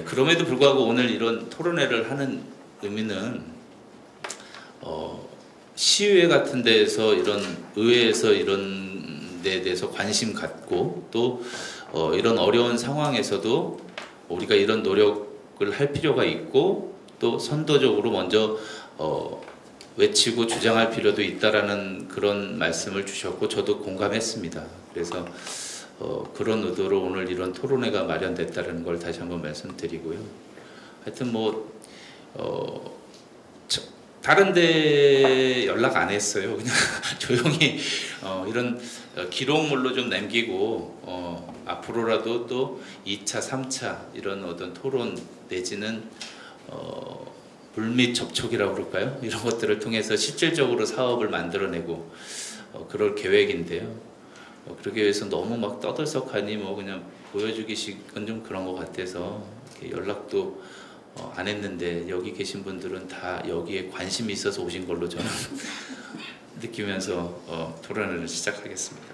그럼에도 불구하고 오늘 이런 토론회를 하는 의미는 시의회 같은 데에서 이런 의회에서 이런 데 대해서 관심 갖고 또 이런 어려운 상황에서도 우리가 이런 노력을 할 필요가 있고 또 선도적으로 먼저 외치고 주장할 필요도 있다라는 그런 말씀을 주셨고 저도 공감했습니다. 그래서 그런 의도로 오늘 이런 토론회가 마련됐다는 걸 다시 한번 말씀드리고요. 하여튼 뭐 다른 데 연락 안 했어요. 그냥 조용히 이런 기록물로 좀 남기고 앞으로라도 또 2차, 3차 이런 어떤 토론 내지는 물밑 접촉이라고 그럴까요? 이런 것들을 통해서 실질적으로 사업을 만들어내고 그럴 계획인데요. 그러기 위해서 너무 막 떠들썩하니 뭐 그냥 보여주기식은 좀 그런 것 같아서 연락도 안 했는데 여기 계신 분들은 다 여기에 관심이 있어서 오신 걸로 저는 느끼면서 토론을 시작하겠습니다.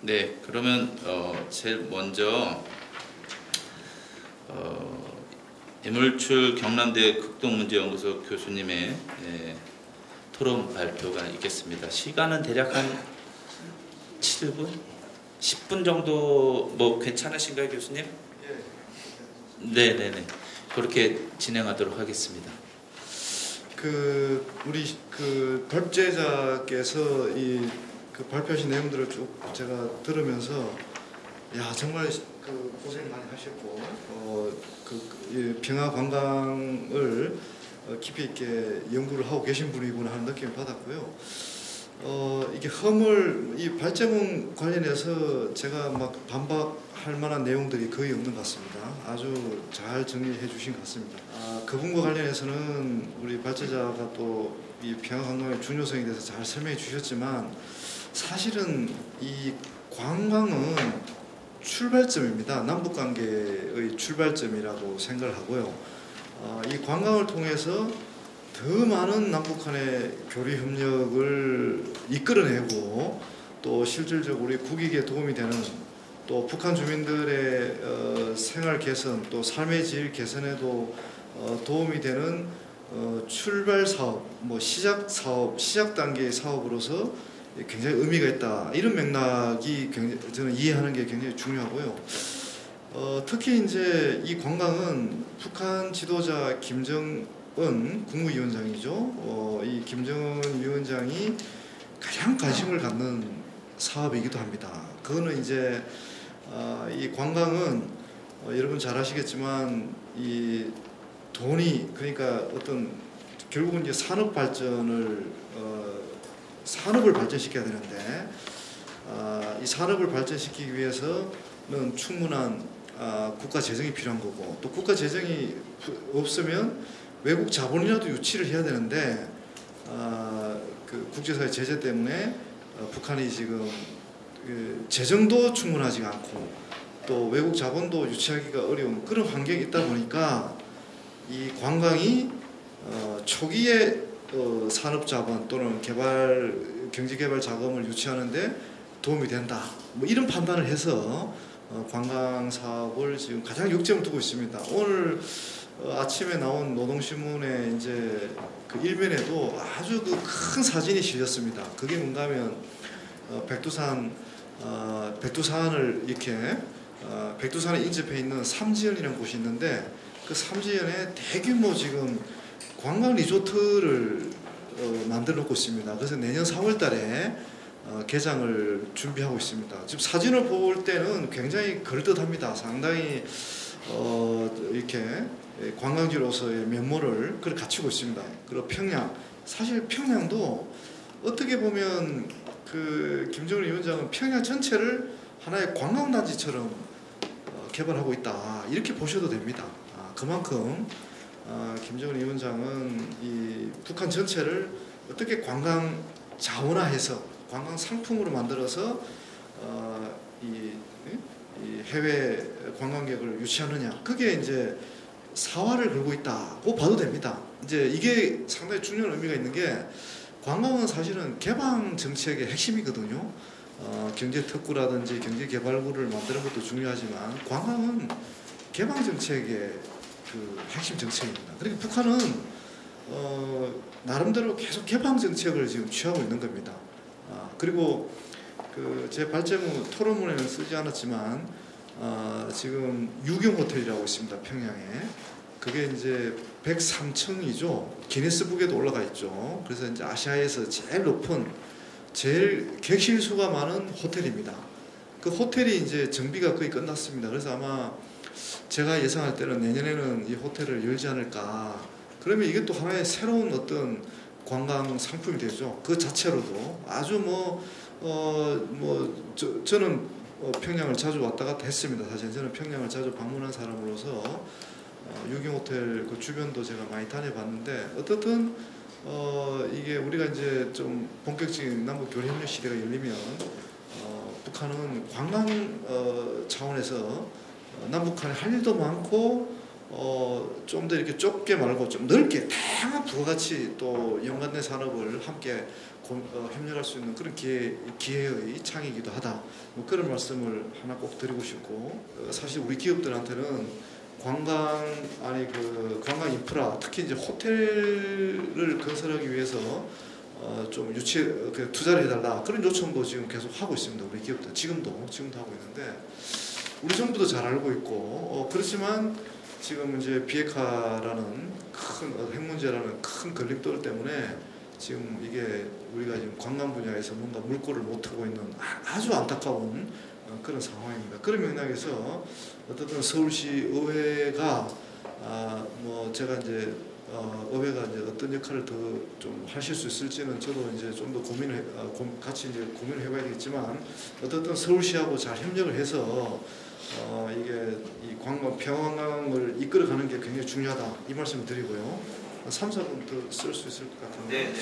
네, 그러면 제일 먼저 이물출 경남대 극동문제연구소 교수님의 토론 발표가 있겠습니다. 시간은 대략 한 7분? 10분 정도 뭐 괜찮으신가요, 교수님? 네네네. 그렇게 진행하도록 하겠습니다. 우리 발제자께서 그 발표하신 내용들을 쭉 제가 들으면서 정말 고생 많이 하셨고 이 평화 관광을 깊이 있게 연구를 하고 계신 분이구나 하는 느낌을 받았고요. 이게 이 발제문 관련해서 제가 막 반박할 만한 내용들이 거의 없는 것 같습니다. 아주 잘 정리해 주신 것 같습니다. 그분과 관련해서는 우리 발제자가 또 이 평화관광의 중요성에 대해서 잘 설명해 주셨지만 사실은 이 관광은 출발점입니다. 남북관계의 출발점이라고 생각을 하고요. 이 관광을 통해서 더 많은 남북한의 교류 협력을 이끌어내고 또 실질적으로 우리 국익에 도움이 되는 또 북한 주민들의 생활 개선 또 삶의 질 개선에도 도움이 되는 출발 사업, 시작 사업, 시작 단계의 사업으로서 굉장히 의미가 있다. 이런 맥락이 저는 이해하는 게 굉장히 중요하고요. 특히 이제 이 관광은 북한 지도자 김정은 국무위원장이죠. 이 김정은 위원장이 가장 관심을 갖는 사업이기도 합니다. 그거는 이제 이 관광은 여러분 잘 아시겠지만 이 돈이 그러니까 결국은 이제 산업 발전을 산업을 발전시켜야 되는데 이 산업을 발전시키기 위해서는 충분한 국가 재정이 필요한 거고 또 국가 재정이 없으면 외국 자본이라도 유치를 해야 되는데 그 국제사회 제재 때문에 북한이 지금 재정도 충분하지 않고 또 외국 자본도 유치하기가 어려운 그런 환경이 있다 보니까 이 관광이 초기에 산업자본 또는 경제개발 자금을 유치하는데 도움이 된다. 이런 판단을 해서 관광 사업을 지금 가장 역점을 두고 있습니다. 오늘 아침에 나온 노동신문의 이제 그 일면에도 아주 큰 사진이 실렸습니다. 그게 뭔가 하면 백두산을 이렇게 백두산에 인접해 있는 삼지연이라는 곳이 있는데 그 삼지연에 대규모 지금 관광 리조트를 만들어 놓고 있습니다. 그래서 내년 4월 달에 개장을 준비하고 있습니다. 지금 사진을 볼 때는 굉장히 그럴듯합니다. 상당히 이렇게 관광지로서의 면모를 갖추고 있습니다. 그리고 평양, 사실 평양도 어떻게 보면 그 김정은 위원장은 평양 전체를 하나의 관광단지처럼 개발하고 있다. 이렇게 보셔도 됩니다. 그만큼 김정은 위원장은 이 북한 전체를 어떻게 관광 자원화해서 관광 상품으로 만들어서 이 해외 관광객을 유치하느냐 그게 이제 사활을 걸고 있다고 봐도 됩니다. 이제 이게 상당히 중요한 의미가 있는 게 관광은 사실은 개방 정책의 핵심이거든요. 경제 특구라든지 경제 개발구를 만드는 것도 중요하지만 관광은 개방 정책의 그 핵심 정책입니다. 그러니까 북한은 나름대로 계속 개방 정책을 지금 취하고 있는 겁니다. 그리고 그 제 발제문 토론문에는 쓰지 않았지만 지금 유경 호텔이라고 있습니다. 평양에. 그게 이제 103층이죠. 기네스북에도 올라가 있죠. 그래서 이제 아시아에서 제일 높은 제일 객실 수가 많은 호텔입니다. 그 호텔이 이제 정비가 거의 끝났습니다. 그래서 아마 제가 예상할 때는 내년에는 이 호텔을 열지 않을까. 그러면 이게 또 하나의 새로운 어떤 관광 상품이 되죠. 그 자체로도 아주 저는 평양을 자주 왔다 갔다 했습니다. 사실 저는 평양을 자주 방문한 사람으로서 유경 호텔 그 주변도 제가 많이 다녀봤는데 어떻든 이게 우리가 이제 좀 본격적인 남북 교류 협력 시대가 열리면 북한은 관광 차원에서 남북한에 할 일도 많고 좀 더 이렇게 좁게 말고 좀 넓게 다양한 부가가치 또 연관된 산업을 함께 협력할 수 있는 그런 기회의 창이기도 하다. 뭐 그런 말씀을 하나 꼭 드리고 싶고, 사실 우리 기업들한테는 관광 인프라, 특히 이제 호텔을 건설하기 위해서 좀 투자를 해달라 그런 요청도 지금 계속 하고 있습니다. 우리 기업들 지금도 하고 있는데, 우리 정부도 잘 알고 있고 그렇지만 지금 이제 비핵화라는 큰 핵 문제라는 큰 걸림돌 때문에 지금 이게 우리가 지금 관광 분야에서 뭔가 물꼬를 못 트고 있는 아주 안타까운 그런 상황입니다. 그런 맥락에서 어쨌든 서울시 의회가 뭐 제가 이제 의회가 이제 어떤 역할을 더 좀 하실 수 있을지는 저도 이제 좀 더 같이 이제 고민을 해봐야 되겠지만, 어쨌든 서울시하고 잘 협력을 해서 이게 이 평화관광을 이끌어가는 게 굉장히 중요하다 이 말씀을 드리고요. 3, 4분 더 쓸 수 있을 것 같은데.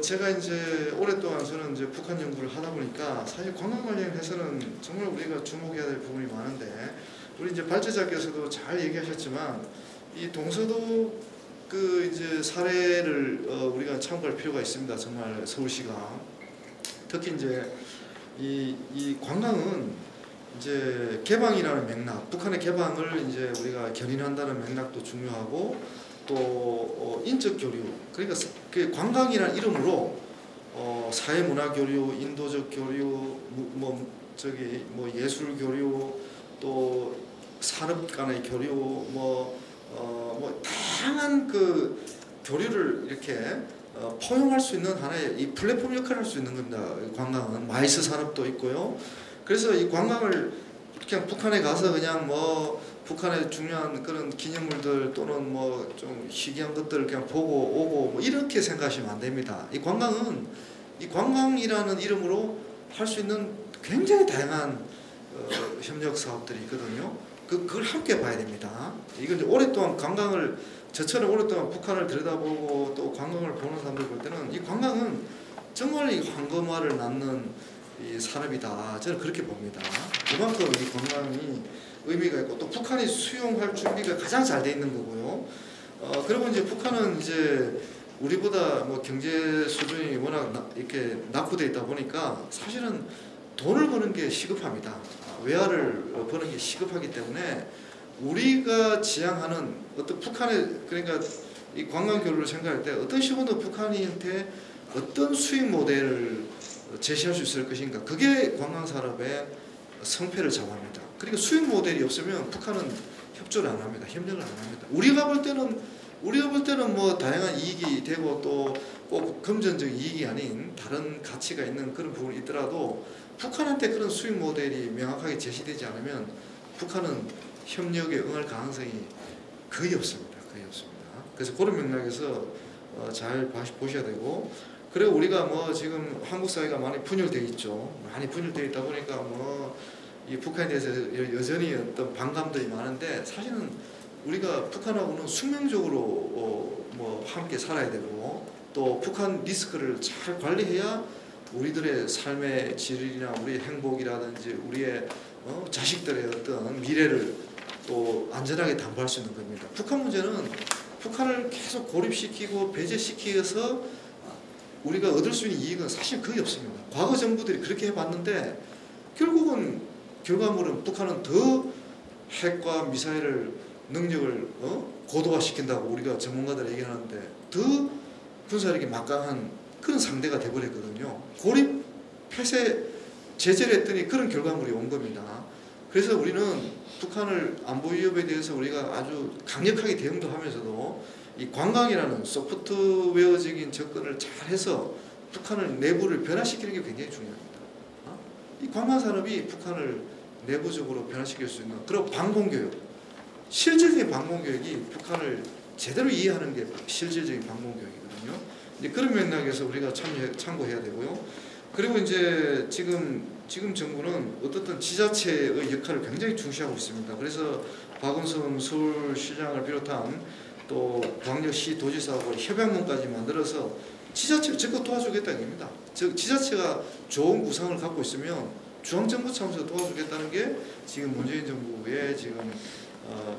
제가 이제 오랫동안 저는 이제 북한 연구를 하다 보니까 사실 관광 관련해서는 정말 우리가 주목해야 될 부분이 많은데, 우리 이제 발제자께서도 잘 얘기하셨지만 이 동서도 그 이제 사례를 우리가 참고할 필요가 있습니다. 정말 서울시가 특히 이제 이 관광은 이제 개방이라는 맥락, 북한의 개방을 이제 우리가 견인한다는 맥락도 중요하고, 또 인적 교류, 그러니까 그 관광이라는 이름으로 사회 문화 교류, 인도적 교류, 뭐 예술 교류, 또 산업 간의 교류, 뭐 다양한 그 교류를 이렇게 포용할 수 있는 하나의 이 플랫폼 역할을 할 수 있는 겁니다. 관광은 마이스 산업도 있고요. 그래서 이 관광을 그냥 북한에 가서 그냥 뭐 북한의 중요한 그런 기념물들 또는 뭐 좀 희귀한 것들을 그냥 보고 오고 뭐 이렇게 생각하시면 안 됩니다. 이 관광은 이 관광이라는 이름으로 할 수 있는 굉장히 다양한 협력 사업들이 있거든요. 그걸 함께 봐야 됩니다. 이건 이제 오랫동안 저처럼 오랫동안 북한을 들여다보고 또 관광을 보는 사람들 볼 때는 이 관광은 정말 이 황금알을 낳는 이 산업이다. 저는 그렇게 봅니다. 그만큼 이 관광이 의미가 있고, 또 북한이 수용할 준비가 가장 잘 돼 있는 거고요. 그리고 이제 북한은 이제 우리보다 뭐 경제 수준이 워낙 이렇게 낙후돼 있다 보니까 사실은 돈을 버는 게 시급합니다. 외화를 버는 게 시급하기 때문에 우리가 지향하는 어떤 북한의, 그러니까 이 관광 교류를 생각할 때 어떤 식으로 북한한테 어떤 수익 모델을 제시할 수 있을 것인가, 그게 관광 산업의 성패를 좌우합니다. 그러니까 수익 모델이 없으면 북한은 협조를 안 합니다. 협력을 안 합니다. 우리가 볼 때는 뭐 다양한 이익이 되고 또 꼭 금전적 이익이 아닌 다른 가치가 있는 그런 부분이 있더라도 북한한테 그런 수익 모델이 명확하게 제시되지 않으면 북한은 협력에 응할 가능성이 거의 없습니다. 그래서 그런 맥락에서 잘 보셔야 되고, 그리고 우리가 뭐 지금 한국 사회가 많이 분열되어 있죠. 많이 분열되어 있다 보니까 뭐 이 북한에 대해서 여전히 어떤 반감들이 많은데, 사실은 우리가 북한하고는 숙명적으로 뭐 함께 살아야 되고, 또 북한 리스크를 잘 관리해야 우리들의 삶의 질이나 우리의 행복이라든지 우리의 자식들의 어떤 미래를 또 안전하게 담보할 수 있는 겁니다. 북한 문제는 북한을 계속 고립시키고 배제시키어서 우리가 얻을 수 있는 이익은 사실 거의 없습니다. 과거 정부들이 그렇게 해봤는데 결과물은 북한은 더 핵과 미사일을 능력을 고도화시킨다고 우리가 전문가들 얘기하는데 더 군사력이 막강한 그런 상대가 돼버렸거든요. 고립 폐쇄 제재를 했더니 그런 결과물이 온 겁니다. 그래서 우리는 북한을 안보 위협에 대해서 우리가 아주 강력하게 대응도 하면서도 이 관광이라는 소프트웨어적인 접근을 잘 해서 북한을 내부를 변화시키는 게 굉장히 중요합니다. 이 관광 산업이 북한을 내부적으로 변화시킬 수 있는, 그리고 방공교육, 실질적인 방공교육이 북한을 제대로 이해하는 게 실질적인 방공교육이거든요. 이제 그런 맥락에서 우리가 참고해야 되고요. 그리고 이제 지금 정부는 어떻든 지자체의 역할을 굉장히 중시하고 있습니다. 그래서 박원순 서울시장을 비롯한 또 광역시 도지사하고 협약문까지 만들어서 지자체를 적극 도와주겠다는 겁니다. 즉 지자체가 좋은 구상을 갖고 있으면 중앙정부 차원에서 도와주겠다는 게 지금 문재인 정부의 지금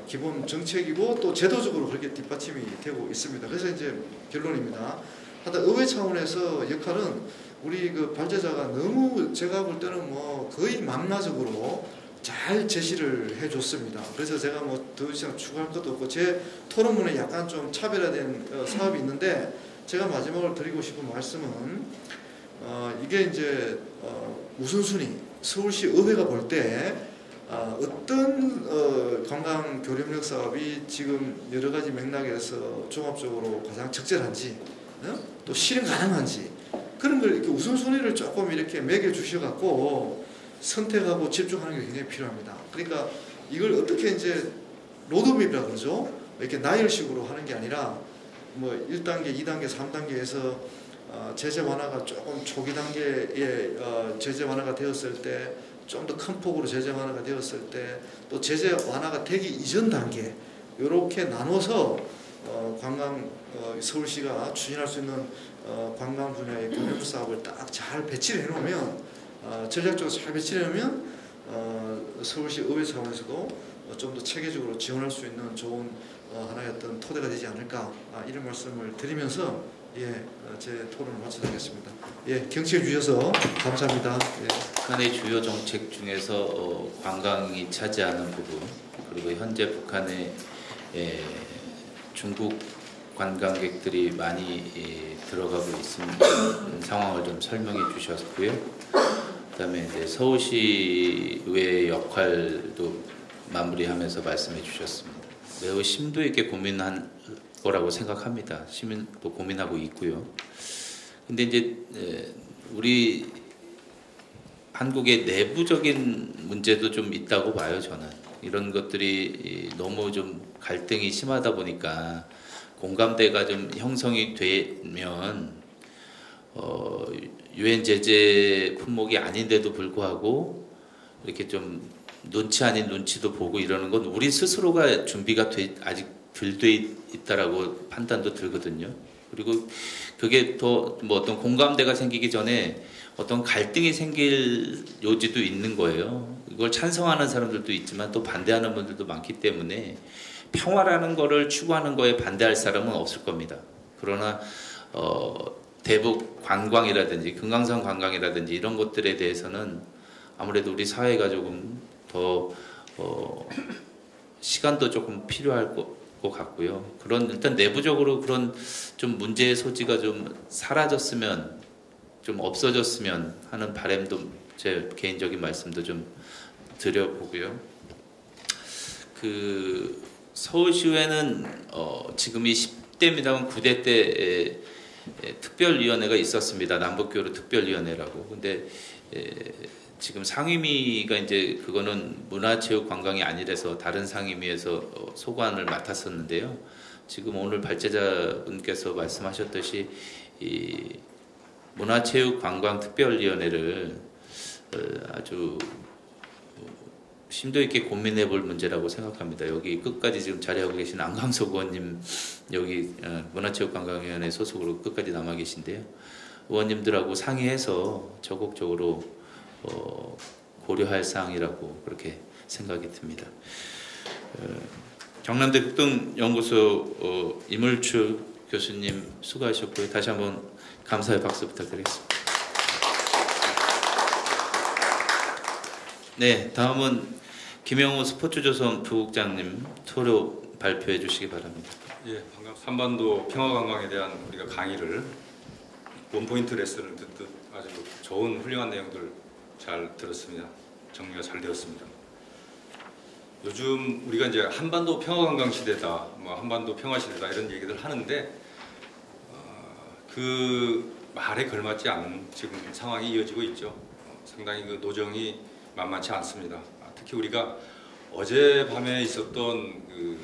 기본 정책이고 또 제도적으로 그렇게 뒷받침이 되고 있습니다. 그래서 이제 결론입니다. 하여튼 의회 차원에서 역할은 우리 그 발제자가 너무 제가 볼 때는 뭐 거의 망라적으로 잘 제시를 해줬습니다. 그래서 제가 뭐 더 이상 추가할 것도 없고 제 토론문에 약간 좀 차별화된 사업이 있는데 제가 마지막으로 드리고 싶은 말씀은 이게 이제 우선순위 서울시 의회가 볼 때 어떤 관광 교류협력 사업이 지금 여러 가지 맥락에서 종합적으로 가장 적절한지 또 실행 가능한지 그런 걸 이렇게 우선순위를 조금 이렇게 매겨 주셔갖고 선택하고 집중하는 게 굉장히 필요합니다. 그러니까 이걸 어떻게 이제 로드맵이라 그러죠. 이렇게 나열식으로 하는 게 아니라 뭐 1단계, 2단계, 3단계에서 제재 완화가 조금 초기 단계에 제재 완화가 되었을 때 좀 더 큰 폭으로 제재 완화가 되었을 때 또 제재 완화가 되기 이전 단계 이렇게 나눠서 관광 서울시가 추진할 수 있는 관광 분야의 교육 사업을 딱 잘 배치를 해놓으면 전략적으로 잘 배치를 해놓으면 서울시 의회 차원에서도 좀 더 체계적으로 지원할 수 있는 좋은 하나의 어떤 토대가 되지 않을까 이런 말씀을 드리면서 제 토론을 마치도록 하겠습니다. 경청해 주셔서 감사합니다. 북한의 주요 정책 중에서 관광이 차지하는 부분 그리고 현재 북한의 중국 관광객들이 많이 들어가고 있는 상황을 좀 설명해 주셨고요. 그다음에 이제 서울시 의회의 역할도 마무리하면서 말씀해 주셨습니다. 매우 심도 있게 고민한 거라고 생각합니다. 시민도 고민하고 있고요. 근데 이제 우리 한국의 내부적인 문제도 좀 있다고 봐요. 저는 이런 것들이 너무 좀 갈등이 심하다 보니까 공감대가 좀 형성이 되면 유엔 제재 품목이 아닌데도 불구하고 이렇게 좀 눈치 아닌 눈치도 보고 이러는 건 우리 스스로가 준비가 아직 덜 돼 있다라고 판단도 들거든요. 그리고 그게 더 뭐 어떤 공감대가 생기기 전에 어떤 갈등이 생길 요지도 있는 거예요. 이걸 찬성하는 사람들도 있지만 또 반대하는 분들도 많기 때문에 평화라는 거를 추구하는 거에 반대할 사람은 없을 겁니다. 그러나 대북 관광이라든지 금강산 관광이라든지 이런 것들에 대해서는 아무래도 우리 사회가 조금 더 시간도 조금 필요할 것 같고요. 그런 일단 내부적으로 그런 좀 문제의 소지가 좀 사라졌으면 좀 없어졌으면 하는 바람도 제 개인적인 말씀도 좀 드려보고요. 그 서울시의회는 지금이 10대입니다만 9대 때 특별위원회가 있었습니다. 남북교류 특별위원회라고. 근데 지금 상임위가 이제 그거는 문화체육관광이 아니라서 다른 상임위에서 소관을 맡았었는데요. 지금 오늘 발제자분께서 말씀하셨듯이 이 문화체육관광특별위원회를 아주 심도 있게 고민해 볼 문제라고 생각합니다. 여기 끝까지 지금 자리하고 계신 안광석 의원님 여기 문화체육관광위원회 소속으로 끝까지 남아 계신데요. 의원님들하고 상의해서 적극적으로 고려할 사항이라고 그렇게 생각이 듭니다. 경남대 북동연구소 이물추 교수님 수고하셨고요. 다시 한번 감사의 박수 부탁드리겠습니다. 네, 다음은 김영호 스포츠조선 부국장님 토로 발표해 주시기 바랍니다. 예, 방금 한반도 평화관광에 대한 우리가 강의를 원포인트 레슨을 듣듯 아주 좋은 훌륭한 내용들 잘 들었습니다. 정리가 잘 되었습니다. 요즘 우리가 이제 한반도 평화관광 시대다, 뭐 한반도 평화 시대다 이런 얘기들 하는데 그 말에 걸맞지 않은 지금 상황이 이어지고 있죠. 상당히 그 노정이 만만치 않습니다. 특히 우리가 어젯밤에 있었던 그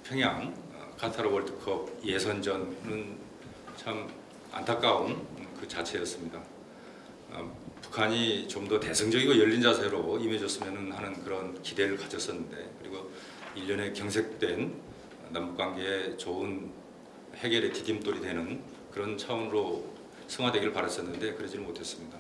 평양 카타르 월드컵 예선전은 참 안타까운 그 자체였습니다. 북한이 좀 더 대승적이고 열린 자세로 임해줬으면 하는 그런 기대를 가졌었는데, 그리고 1년의 경색된 남북관계에 좋은 해결의 디딤돌이 되는 그런 차원으로 승화되기를 바랐었는데 그러지는 못했습니다.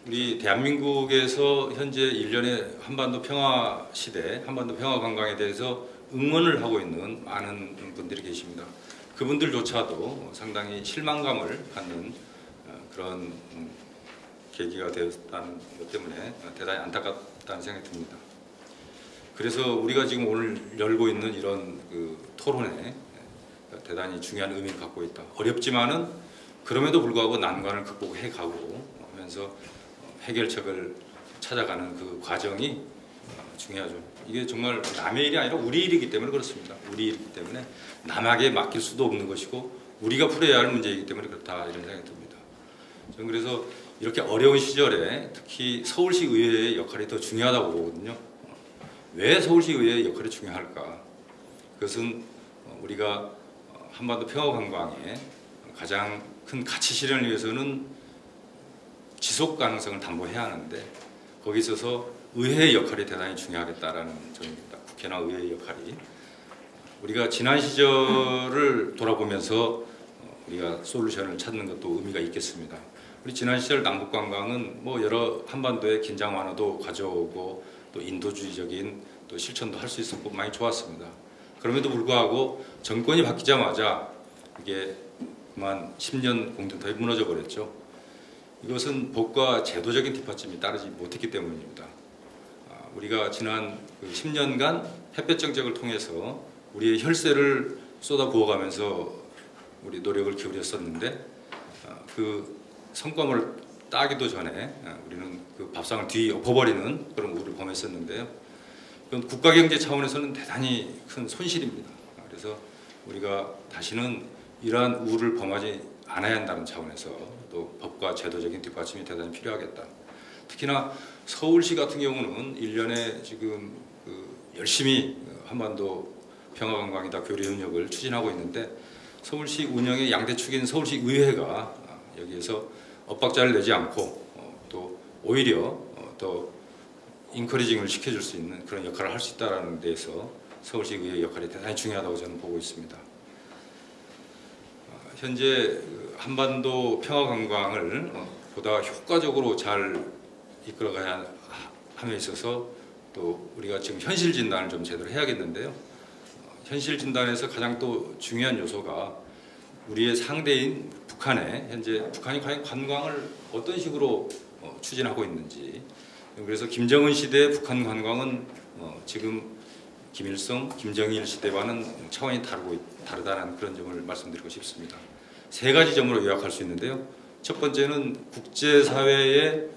우리 대한민국에서 현재 1년의 한반도 평화 시대, 한반도 평화 관광에 대해서 응원을 하고 있는 많은 분들이 계십니다. 그분들조차도 상당히 실망감을 갖는 그런 계기가 되었다는 것 때문에 대단히 안타깝다는 생각이 듭니다. 그래서 우리가 지금 오늘 열고 있는 이런 그 토론에 대단히 중요한 의미를 갖고 있다. 어렵지만은 그럼에도 불구하고 난관을 극복해 가고 하면서 해결책을 찾아가는 그 과정이 중요하죠. 이게 정말 남의 일이 아니라 우리 일이기 때문에 그렇습니다. 우리 일이기 때문에 남에게 맡길 수도 없는 것이고 우리가 풀어야 할 문제이기 때문에 그렇다 이런 생각이 듭니다. 저는 그래서 이렇게 어려운 시절에 특히 서울시 의회의 역할이 더 중요하다고 보거든요. 왜 서울시 의회의 역할이 중요할까? 그것은 우리가 한반도 평화관광의 가장 큰 가치 실현을 위해서는 지속 가능성을 담보해야 하는데 거기 있어서 의회의 역할이 대단히 중요하겠다라는 점입니다. 국회나 의회의 역할이. 우리가 지난 시절을 돌아보면서 우리가 솔루션을 찾는 것도 의미가 있겠습니다. 우리 지난 시절 남북관광은 뭐 여러 한반도의 긴장 완화도 가져오고 또 인도주의적인 또 실천도 할 수 있었고 많이 좋았습니다. 그럼에도 불구하고 정권이 바뀌자마자 이게 그만 10년 공든탑이 무너져 버렸죠. 이것은 법과 제도적인 뒷받침이 따르지 못했기 때문입니다. 우리가 지난 10년간 햇볕 정책을 통해서 우리의 혈세를 쏟아 부어가면서 우리 노력을 기울였었는데 그 성과물을 따기도 전에 우리는 그 밥상을 뒤엎어버리는 그런 우를 범했었는데요. 그건 국가경제 차원에서는 대단히 큰 손실입니다. 그래서 우리가 다시는 이러한 우를 범하지 않아야 한다는 차원에서 또 법과 제도적인 뒷받침이 대단히 필요하겠다. 특히나 서울시 같은 경우는 1년에 지금 열심히 한반도 평화관광이다 교류협력을 추진하고 있는데 서울시 운영의 양대축인 서울시 의회가 여기에서 엇박자를 내지 않고 또 오히려 더 인커리징을 시켜줄 수 있는 그런 역할을 할 수 있다는 데에서 서울시 의회의 역할이 대단히 중요하다고 저는 보고 있습니다. 현재 한반도 평화관광을 보다 효과적으로 잘 이끌어가야 함에 있어서 또 우리가 지금 현실 진단을 좀 제대로 해야겠는데요. 현실 진단에서 가장 또 중요한 요소가 우리의 상대인 북한에 현재 북한이 과연 관광을 어떤 식으로 추진하고 있는지. 그래서 김정은 시대 북한 관광은 지금 김일성, 김정일 시대와는 차원이 다르다는 그런 점을 말씀드리고 싶습니다. 세 가지 점으로 요약할 수 있는데요. 첫 번째는 국제사회의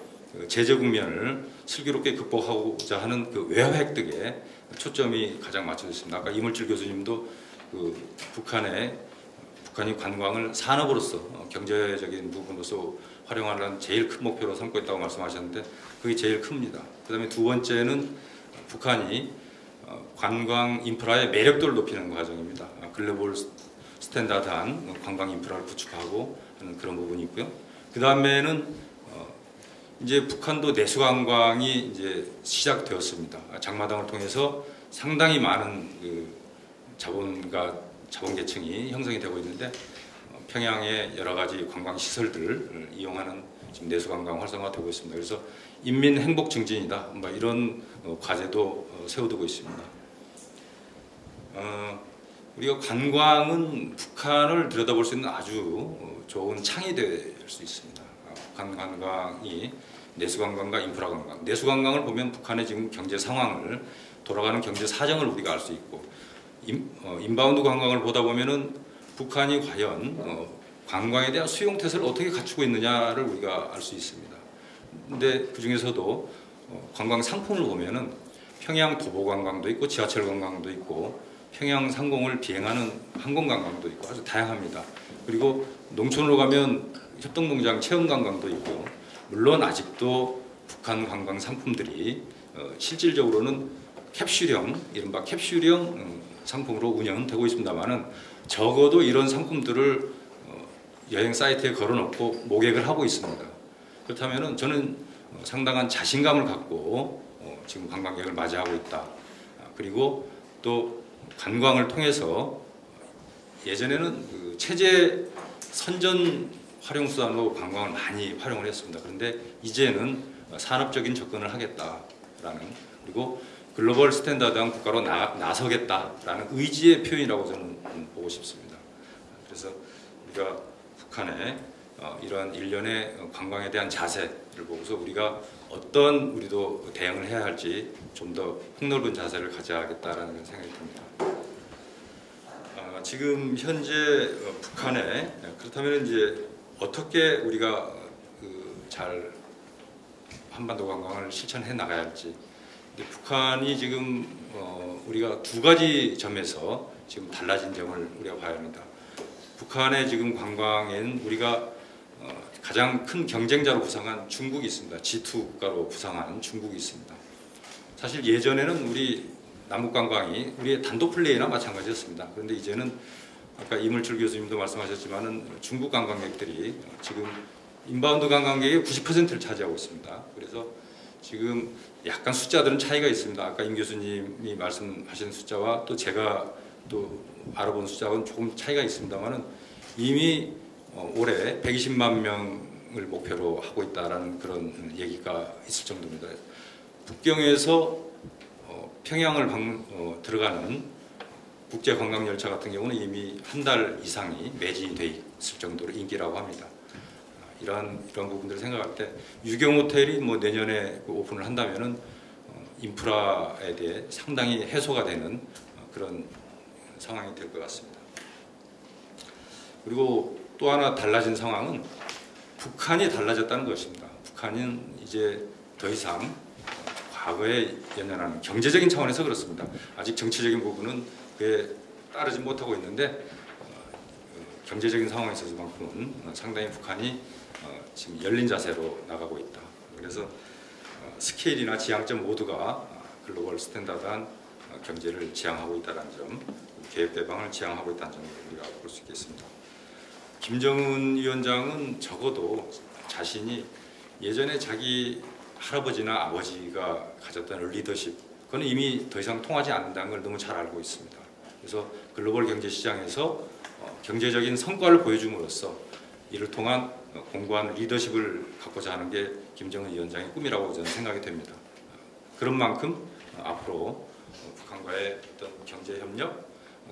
제재 국면을 슬기롭게 극복하고자 하는 그 외화 획득에 초점이 가장 맞춰져 있습니다. 아까 이물질 교수님도 북한이 관광을 산업으로서 경제적인 부분으로서 활용하는 제일 큰 목표로 삼고 있다고 말씀하셨는데 그게 제일 큽니다. 그 다음에 두 번째는 북한이 관광 인프라의 매력도를 높이는 과정입니다. 글로벌 스탠다드한 관광 인프라를 구축하고 하는 그런 부분이 있고요. 그 다음에는 이제 북한도 내수 관광이 이제 시작되었습니다. 장마당을 통해서 상당히 많은 그 자본 계층이 형성이 되고 있는데 평양의 여러 가지 관광 시설들을 이용하는 지금 내수 관광 활성화되고 있습니다. 그래서 인민 행복 증진이다. 이런 과제도 세워두고 있습니다. 우리가 관광은 북한을 들여다볼 수 있는 아주 좋은 창이 될 수 있습니다. 북한 관광이 내수 관광과 인프라 관광. 내수 관광을 보면 북한의 지금 경제 상황을 돌아가는 경제 사정을 우리가 알 수 있고 인바운드 관광을 보다 보면은 북한이 과연 관광에 대한 수용 태세를 어떻게 갖추고 있느냐를 우리가 알 수 있습니다. 근데 그 중에서도 관광 상품을 보면은 평양 도보 관광도 있고 지하철 관광도 있고 평양 상공을 비행하는 항공 관광도 있고 아주 다양합니다. 그리고 농촌으로 가면 협동농장 체험 관광도 있고 물론 아직도 북한 관광 상품들이 실질적으로는 캡슐형 이른바 캡슐형 상품으로 운영은 되고 있습니다만은 적어도 이런 상품들을 여행 사이트에 걸어놓고 모객을 하고 있습니다. 그렇다면은 저는 상당한 자신감을 갖고 지금 관광객을 맞이하고 있다. 그리고 또 관광을 통해서 예전에는 그 체제 선전 활용수단으로 관광을 많이 활용을 했습니다. 그런데 이제는 산업적인 접근을 하겠다라는 그리고 글로벌 스탠다드한 국가로 나서겠다라는 의지의 표현이라고 저는 보고 싶습니다. 그래서 우리가 북한의 이러한 일련의 관광에 대한 자세를 보고서 우리가 어떤 우리도 대응을 해야 할지 좀 더 폭넓은 자세를 가져야겠다라는 생각이 듭니다. 지금 현재 북한에 그렇다면 이제 어떻게 우리가 잘 한반도 관광을 실천해 나가야 할지. 북한이 지금 우리가 두 가지 점에서 지금 달라진 점을 우리가 봐야 합니다. 북한의 지금 관광에는 우리가 가장 큰 경쟁자로 부상한 중국이 있습니다. G2 국가로 부상한 중국이 있습니다. 사실 예전에는 우리 남북 관광이 우리의 단독 플레이나 마찬가지였습니다. 그런데 이제는 아까 이물철 교수님도 말씀하셨지만은 중국 관광객들이 지금 인바운드 관광객의 90%를 차지하고 있습니다. 그래서 지금 약간 숫자들은 차이가 있습니다. 아까 임 교수님이 말씀하신 숫자와 또 제가 또 알아본 숫자와는 조금 차이가 있습니다만은 이미 올해 120만 명을 목표로 하고 있다라는 그런 얘기가 있을 정도입니다. 북경에서 평양을 들어가는 국제 관광 열차 같은 경우는 이미 한 달 이상이 매진이 돼 있을 정도로 인기라고 합니다. 이런 부분들을 생각할 때 유경 호텔이 뭐 내년에 오픈을 한다면은 인프라에 대해 상당히 해소가 되는 그런 상황이 될 것 같습니다. 그리고 또 하나 달라진 상황은 북한이 달라졌다는 것입니다. 북한은 이제 더 이상 과거에 연연하는 경제적인 차원에서 그렇습니다. 아직 정치적인 부분은 그에 따르지 못하고 있는데 경제적인 상황에 있어서만큼은 상당히 북한이 지금 열린 자세로 나가고 있다. 그래서 스케일이나 지향점 모두가 글로벌 스탠다드한 경제를 지향하고 있다는 점, 계획 대방을 지향하고 있다는 점을 우리가 볼 수 있겠습니다. 김정은 위원장은 적어도 자신이 예전에 자기 할아버지나 아버지가 가졌던 리더십, 그건 이미 더 이상 통하지 않는다는 걸 너무 잘 알고 있습니다. 그래서 글로벌 경제 시장에서 경제적인 성과를 보여줌으로써 이를 통한 공고한 리더십을 갖고자 하는 게 김정은 위원장의 꿈이라고 저는 생각이 됩니다. 그런 만큼 앞으로 북한과의 어떤 경제 협력,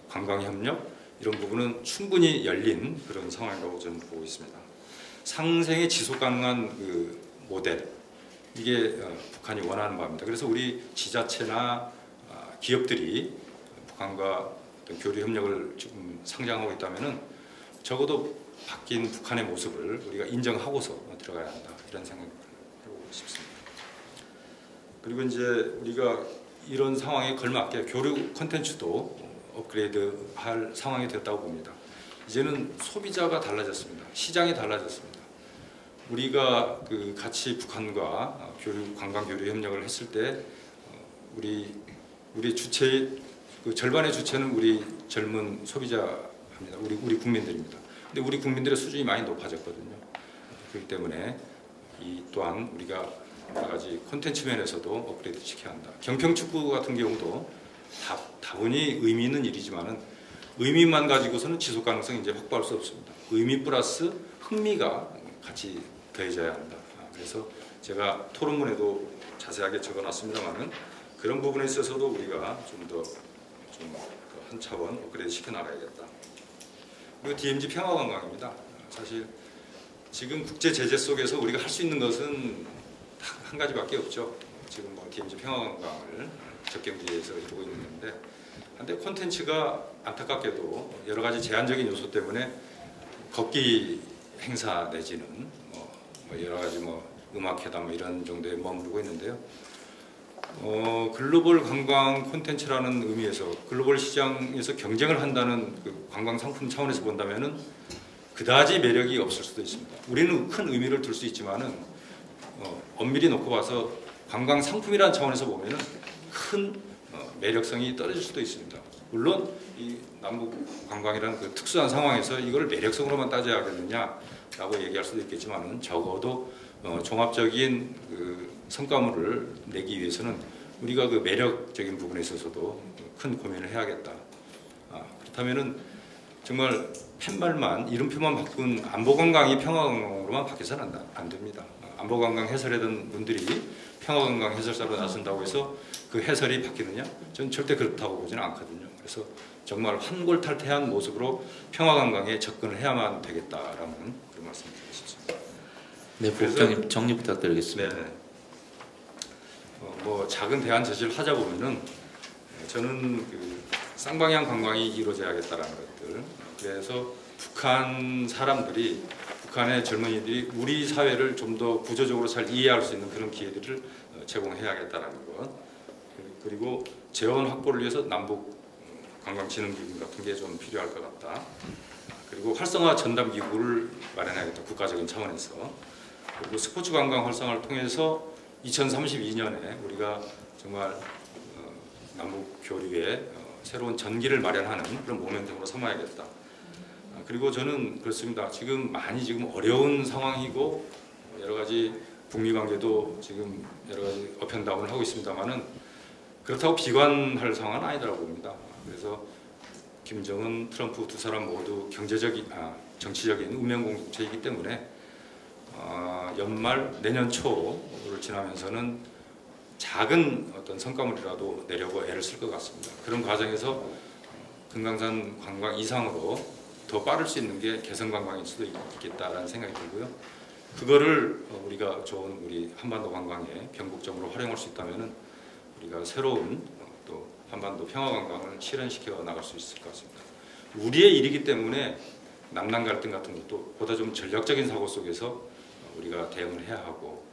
관광 협력 이런 부분은 충분히 열린 그런 상황이라고 저는 보고 있습니다. 상생의 지속 가능한 그 모델, 이게 북한이 원하는 바입니다. 그래서 우리 지자체나 기업들이 북한과 어떤 교류 협력을 지금 상장하고 있다면은 적어도 바뀐 북한의 모습을 우리가 인정하고서 들어가야 한다, 이런 생각을 해보고 싶습니다. 그리고 이제 우리가 이런 상황에 걸맞게 교류 콘텐츠도 업그레이드 할 상황이 됐다고 봅니다. 이제는 소비자가 달라졌습니다. 시장이 달라졌습니다. 우리가 같이 북한과 관광 교류 협력을 했을 때 우리 주체의 절반의 주체는 우리 젊은 소비자입니다. 우리 국민들입니다. 근데 우리 국민들의 수준이 많이 높아졌거든요. 그렇기 때문에 이 또한 우리가 여러 가지 콘텐츠 면에서도 업그레이드 시켜야 한다. 경평축구 같은 경우도 다분히 의미 있는 일이지만은 의미만 가지고서는 지속 가능성이 이제 확보할 수 없습니다. 의미 플러스 흥미가 같이 더해져야 한다. 그래서 제가 토론문에도 자세하게 적어놨습니다만은 그런 부분에 있어서도 우리가 좀 더 한 차원 업그레이드 시켜 나가야겠다. 그리고 DMZ 평화관광입니다. 사실 지금 국제 제재 속에서 우리가 할 수 있는 것은 한 가지밖에 없죠. 지금 DMZ 평화관광을 접경지에서 이루고 있는데, 근데 콘텐츠가 안타깝게도 여러 가지 제한적인 요소 때문에 걷기 행사 내지는 여러 가지 음악회담 이런 정도에 머무르고 있는데요. 글로벌 관광 콘텐츠라는 의미에서 글로벌 시장에서 경쟁을 한다는 그 관광 상품 차원에서 본다면은 그다지 매력이 없을 수도 있습니다. 우리는 큰 의미를 둘 수 있지만은 엄밀히 놓고 봐서 관광 상품이라는 차원에서 보면은 큰 매력성이 떨어질 수도 있습니다. 물론 이 남북 관광이라는 그 특수한 상황에서 이걸 매력성으로만 따져야겠느냐라고 얘기할 수도 있겠지만은 적어도 종합적인 그 성과물을 내기 위해서는 우리가 그 매력적인 부분에 있어서도 큰 고민을 해야겠다. 그렇다면은 정말 팻말만 이름표만 바꾼 안보관광이 평화관광으로만 바뀌어서는 안 됩니다. 안보관광 해설하던 분들이 평화관광 해설사로 나선다고 해서 그 해설이 바뀌느냐? 저는 절대 그렇다고 보지는 않거든요. 그래서 정말 환골탈태한 모습으로 평화관광에 접근을 해야만 되겠다라는 그런 말씀드리고 싶습니다. 네, 부국장님 정리 부탁드리겠습니다. 네. 뭐 작은 대안 제시를 하자 보면은 저는 그 쌍방향 관광이 이루어져야겠다라는 것들. 그래서 북한 사람들이 북한의 젊은이들이 우리 사회를 좀 더 구조적으로 잘 이해할 수 있는 그런 기회들을 제공해야겠다라는 것. 그리고 재원 확보를 위해서 남북 관광진흥기금 같은 게 좀 필요할 것 같다. 그리고 활성화 전담 기구를 마련해야겠다. 국가적인 차원에서. 그리고 스포츠 관광 활성화를 통해서 2032년에 우리가 정말 남북 교류에 새로운 전기를 마련하는 그런 모멘텀으로 삼아야겠다. 그리고 저는 그렇습니다. 지금 많이 지금 어려운 상황이고 여러 가지 북미 관계도 지금 여러 가지 업앤다운을 하고 있습니다만은 그렇다고 비관할 상황은 아니라고 봅니다. 그래서 김정은, 트럼프 두 사람 모두 정치적인 운명 공동체이기 때문에 연말 내년 초를 지나면서는 작은 어떤 성과물이라도 내려고 애를 쓸 것 같습니다. 그런 과정에서 금강산 관광 이상으로 더 빠를 수 있는 게 개성 관광일 수도 있겠다라는 생각이 들고요. 그거를 우리가 좋은 우리 한반도 관광에 변곡점으로 활용할 수 있다면은 우리가 새로운 또 한반도 평화 관광을 실현시켜 나갈 수 있을 것 같습니다. 우리의 일이기 때문에 남남 갈등 같은 것도 보다 좀 전략적인 사고 속에서 우리가 대응을 해야 하고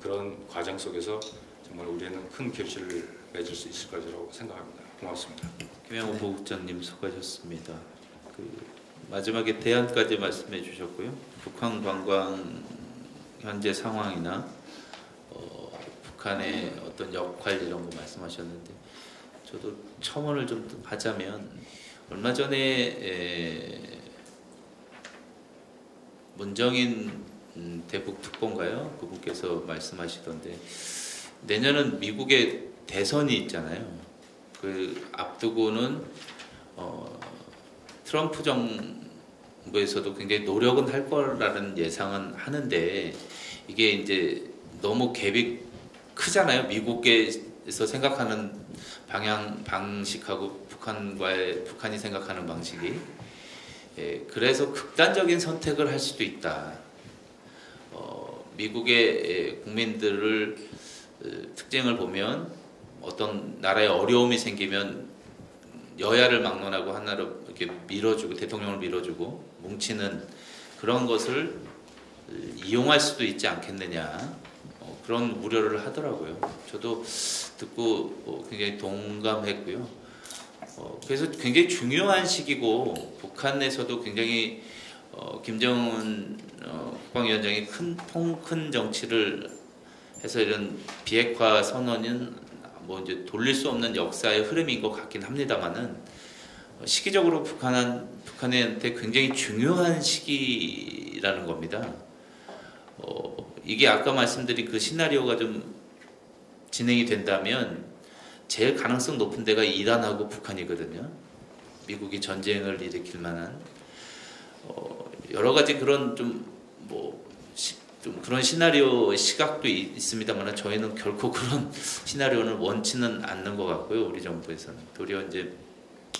그런 과정 속에서 정말 우리는 큰 결실을 맺을 수 있을 거라고 생각합니다. 고맙습니다. 김영호 부국장님 수고하셨습니다. 마지막에 대안까지 말씀해 주셨고요. 북한 관광 현재 상황이나 북한의 어떤 역할 이런 거 말씀하셨는데 저도 첨언을 좀 하자면 얼마 전에 문정인 대북 특보인가요? 그분께서 말씀하시던데 내년은 미국의 대선이 있잖아요. 그 앞두고는 트럼프 정부에서도 굉장히 노력은 할 거라는 예상은 하는데 이게 이제 너무 갭이 크잖아요. 미국에서 생각하는 방식하고 북한이 생각하는 방식이. 그래서 극단적인 선택을 할 수도 있다. 미국의 국민들을 특징을 보면 어떤 나라에 어려움이 생기면 여야를 막론하고 하나로 이렇게 밀어주고 대통령을 밀어주고 뭉치는 그런 것을 이용할 수도 있지 않겠느냐 그런 우려를 하더라고요. 저도 듣고 굉장히 동감했고요. 그래서 굉장히 중요한 시기고 북한에서도 굉장히 김정은 국방위원장이 큰 정치를 해서 이런 비핵화 선언은 뭐 이제 돌릴 수 없는 역사의 흐름인 것 같긴 합니다만은 시기적으로 북한한테 굉장히 중요한 시기라는 겁니다. 이게 아까 말씀드린 그 시나리오가 좀 진행이 된다면 제일 가능성 높은 데가 이란하고 북한이거든요. 미국이 전쟁을 일으킬 만한 여러 가지 그런 좀 그런 시나리오 시각도 있습니다만 저희는 결코 그런 시나리오는 원치는 않는 것 같고요. 우리 정부에서는 도리어 이제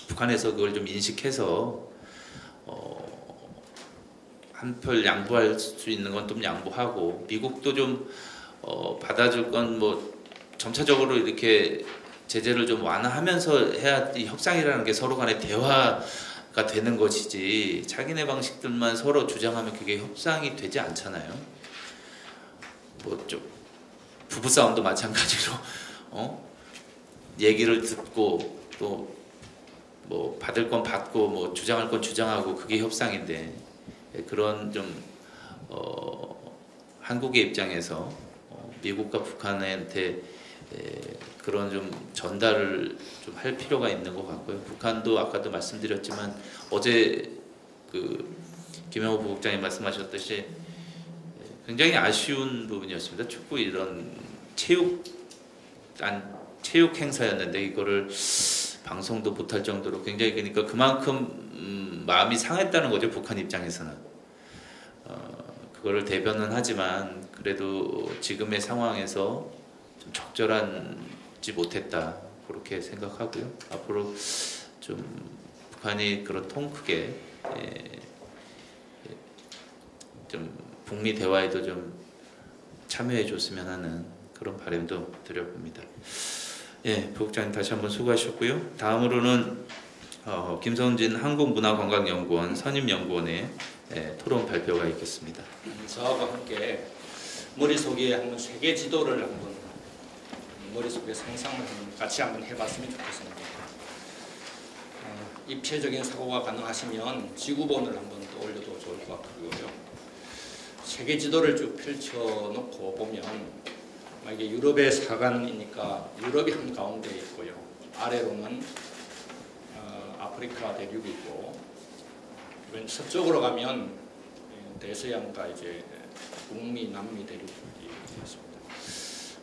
북한에서 그걸 좀 인식해서 한편 양보할 수 있는 건 좀 양보하고 미국도 좀 받아줄 건 뭐 점차적으로 이렇게 제재를 좀 완화하면서 해야 이 협상이라는 게 서로 간의 대화가 되는 것이지 자기네 방식들만 서로 주장하면 그게 협상이 되지 않잖아요. 뭐 좀 부부싸움도 마찬가지로 얘기를 듣고 또 뭐 받을 건 받고 뭐 주장할 건 주장하고 그게 협상인데 그런 좀 한국의 입장에서 미국과 북한한테 그런 좀 전달을 좀 할 필요가 있는 것 같고요. 북한도 아까도 말씀드렸지만 어제 그 김영호 부국장님 말씀하셨듯이 굉장히 아쉬운 부분이었습니다. 축구 이런 체육 행사였는데 이거를 방송도 못할 정도로 굉장히 그러니까 그만큼 마음이 상했다는 거죠. 북한 입장에서는 그거를 대변은 하지만 그래도 지금의 상황에서 좀 적절하지 못했다 그렇게 생각하고요. 앞으로 좀 북한이 그런 통 크게 좀 북미 대화에도 좀 참여해 줬으면 하는 그런 바람도 드려봅니다. 예, 부국장님 다시 한번 수고하셨고요. 다음으로는 김성진 한국문화관광연구원 선임연구원의 토론 발표가 있겠습니다. 저하고 함께 머릿속에 한번 세계 지도를 한번 머릿속에 상상을 같이 한번 해봤으면 좋겠습니다. 입체적인 사고가 가능하시면 지구본을 한번 떠올려도 좋을 것 같고요. 세계 지도를 쭉 펼쳐놓고 보면 이게 유럽의 사간이니까 유럽이 한가운데 있고요. 아래로는 아프리카 대륙이 있고 서쪽으로 가면 대서양과 이제 북미, 남미 대륙이 있습니다.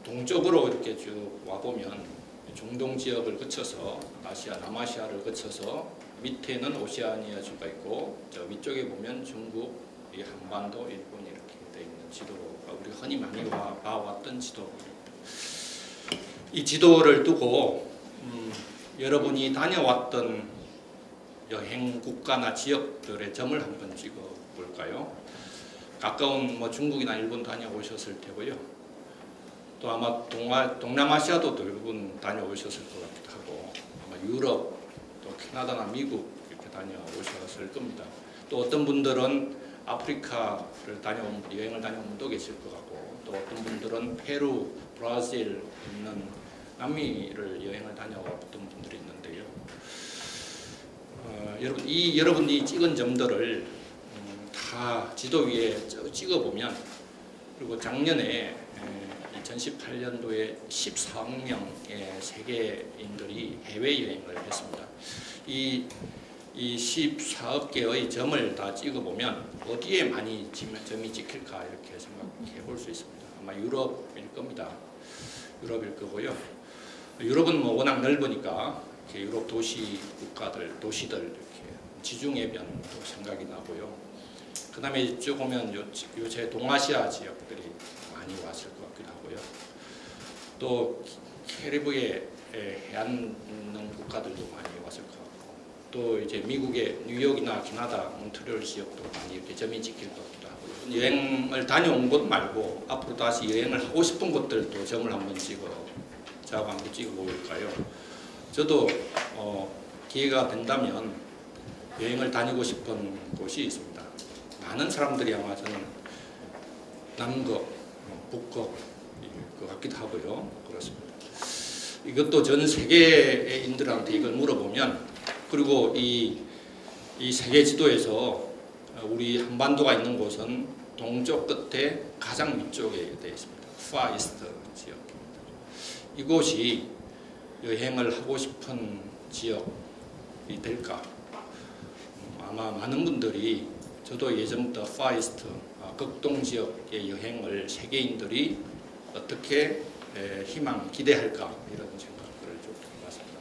동쪽으로 이렇게 쭉 와보면 중동 지역을 거쳐서 아시아, 남아시아를 거쳐서 밑에는 오세아니아주가 있고 저 위쪽에 보면 중국, 한반도, 일본 이렇게 되어 있는 지도가 우리가 흔히 많이 봐왔던 지도입니다. 이 지도를 두고 여러분이 다녀왔던 여행 국가나 지역들의 점을 한번 찍어 볼까요? 가까운 중국이나 일본 다녀오셨을 테고요. 또 아마 동남아시아도 대부분 다녀오셨을 것 같기도 하고 아마 유럽, 또 캐나다나 미국 이렇게 다녀오셨을 겁니다. 또 어떤 분들은 아프리카를 여행을 다녀온 분도 계실 것 같고 또 어떤 분들은 페루, 브라질 있는 남미를 여행을 다녀왔던 분들이 있는데요. 여러분이 찍은 점들을 다 지도 위에 찍어보면 그리고 작년에 2018년도에 14억 명의 세계인들이 해외여행을 했습니다. 이 14억 개의 점을 다 찍어보면 어디에 많이 점이 찍힐까 이렇게 생각해 볼 수 있습니다. 아마 유럽일 겁니다. 유럽일 거고요. 유럽은 워낙 넓으니까 이렇게 유럽 도시들 이렇게 지중해변도 생각이 나고요. 그 다음에 쭉 오면 요새 동아시아 지역들이 많이 왔을 것 같기도 하고요. 또 캐리브의 해안 있는 국가들도 많이 왔을 것 같고 또 이제 미국의 뉴욕이나 캐나다, 몬트리올 지역도 많이 이렇게 점이 찍힐 것 같기도 하고요. 여행을 다녀온 곳 말고 앞으로 다시 여행을 하고 싶은 곳들도 점을 한번 저하고 한번 찍어볼까요? 저도 기회가 된다면 여행을 다니고 싶은 곳이 있습니다. 많은 사람들이 아마 저는 남극, 북극일 것 같기도 하고요. 그렇습니다. 이것도 전 세계인들한테 이걸 물어보면 그리고 이 세계 지도에서 우리 한반도가 있는 곳은 동쪽 끝에 가장 위쪽에 되어 있습니다. Far East 지역입니다. 이곳이 여행을 하고 싶은 지역이 될까? 아마 많은 분들이 저도 예전부터 Far East, 극동 지역의 여행을 세계인들이 어떻게 기대할까 이런 생각을 좀 해봤습니다.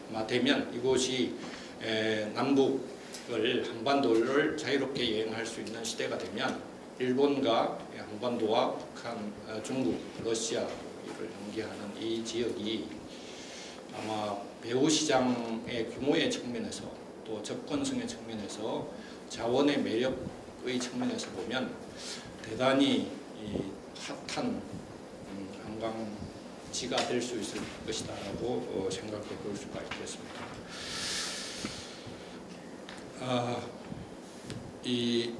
아마 되면 이곳이 남북을 한반도를 자유롭게 여행할 수 있는 시대가 되면 일본과 한반도와 북한, 중국, 러시아를 연계하는 이 지역이 아마 배후 시장의 규모의 측면에서 또 접근성의 측면에서 자원의 매력의 측면에서 보면 대단히 핫한 관광지가 될 수 있을 것이다라고 생각해 볼 수가 있겠습니다. 이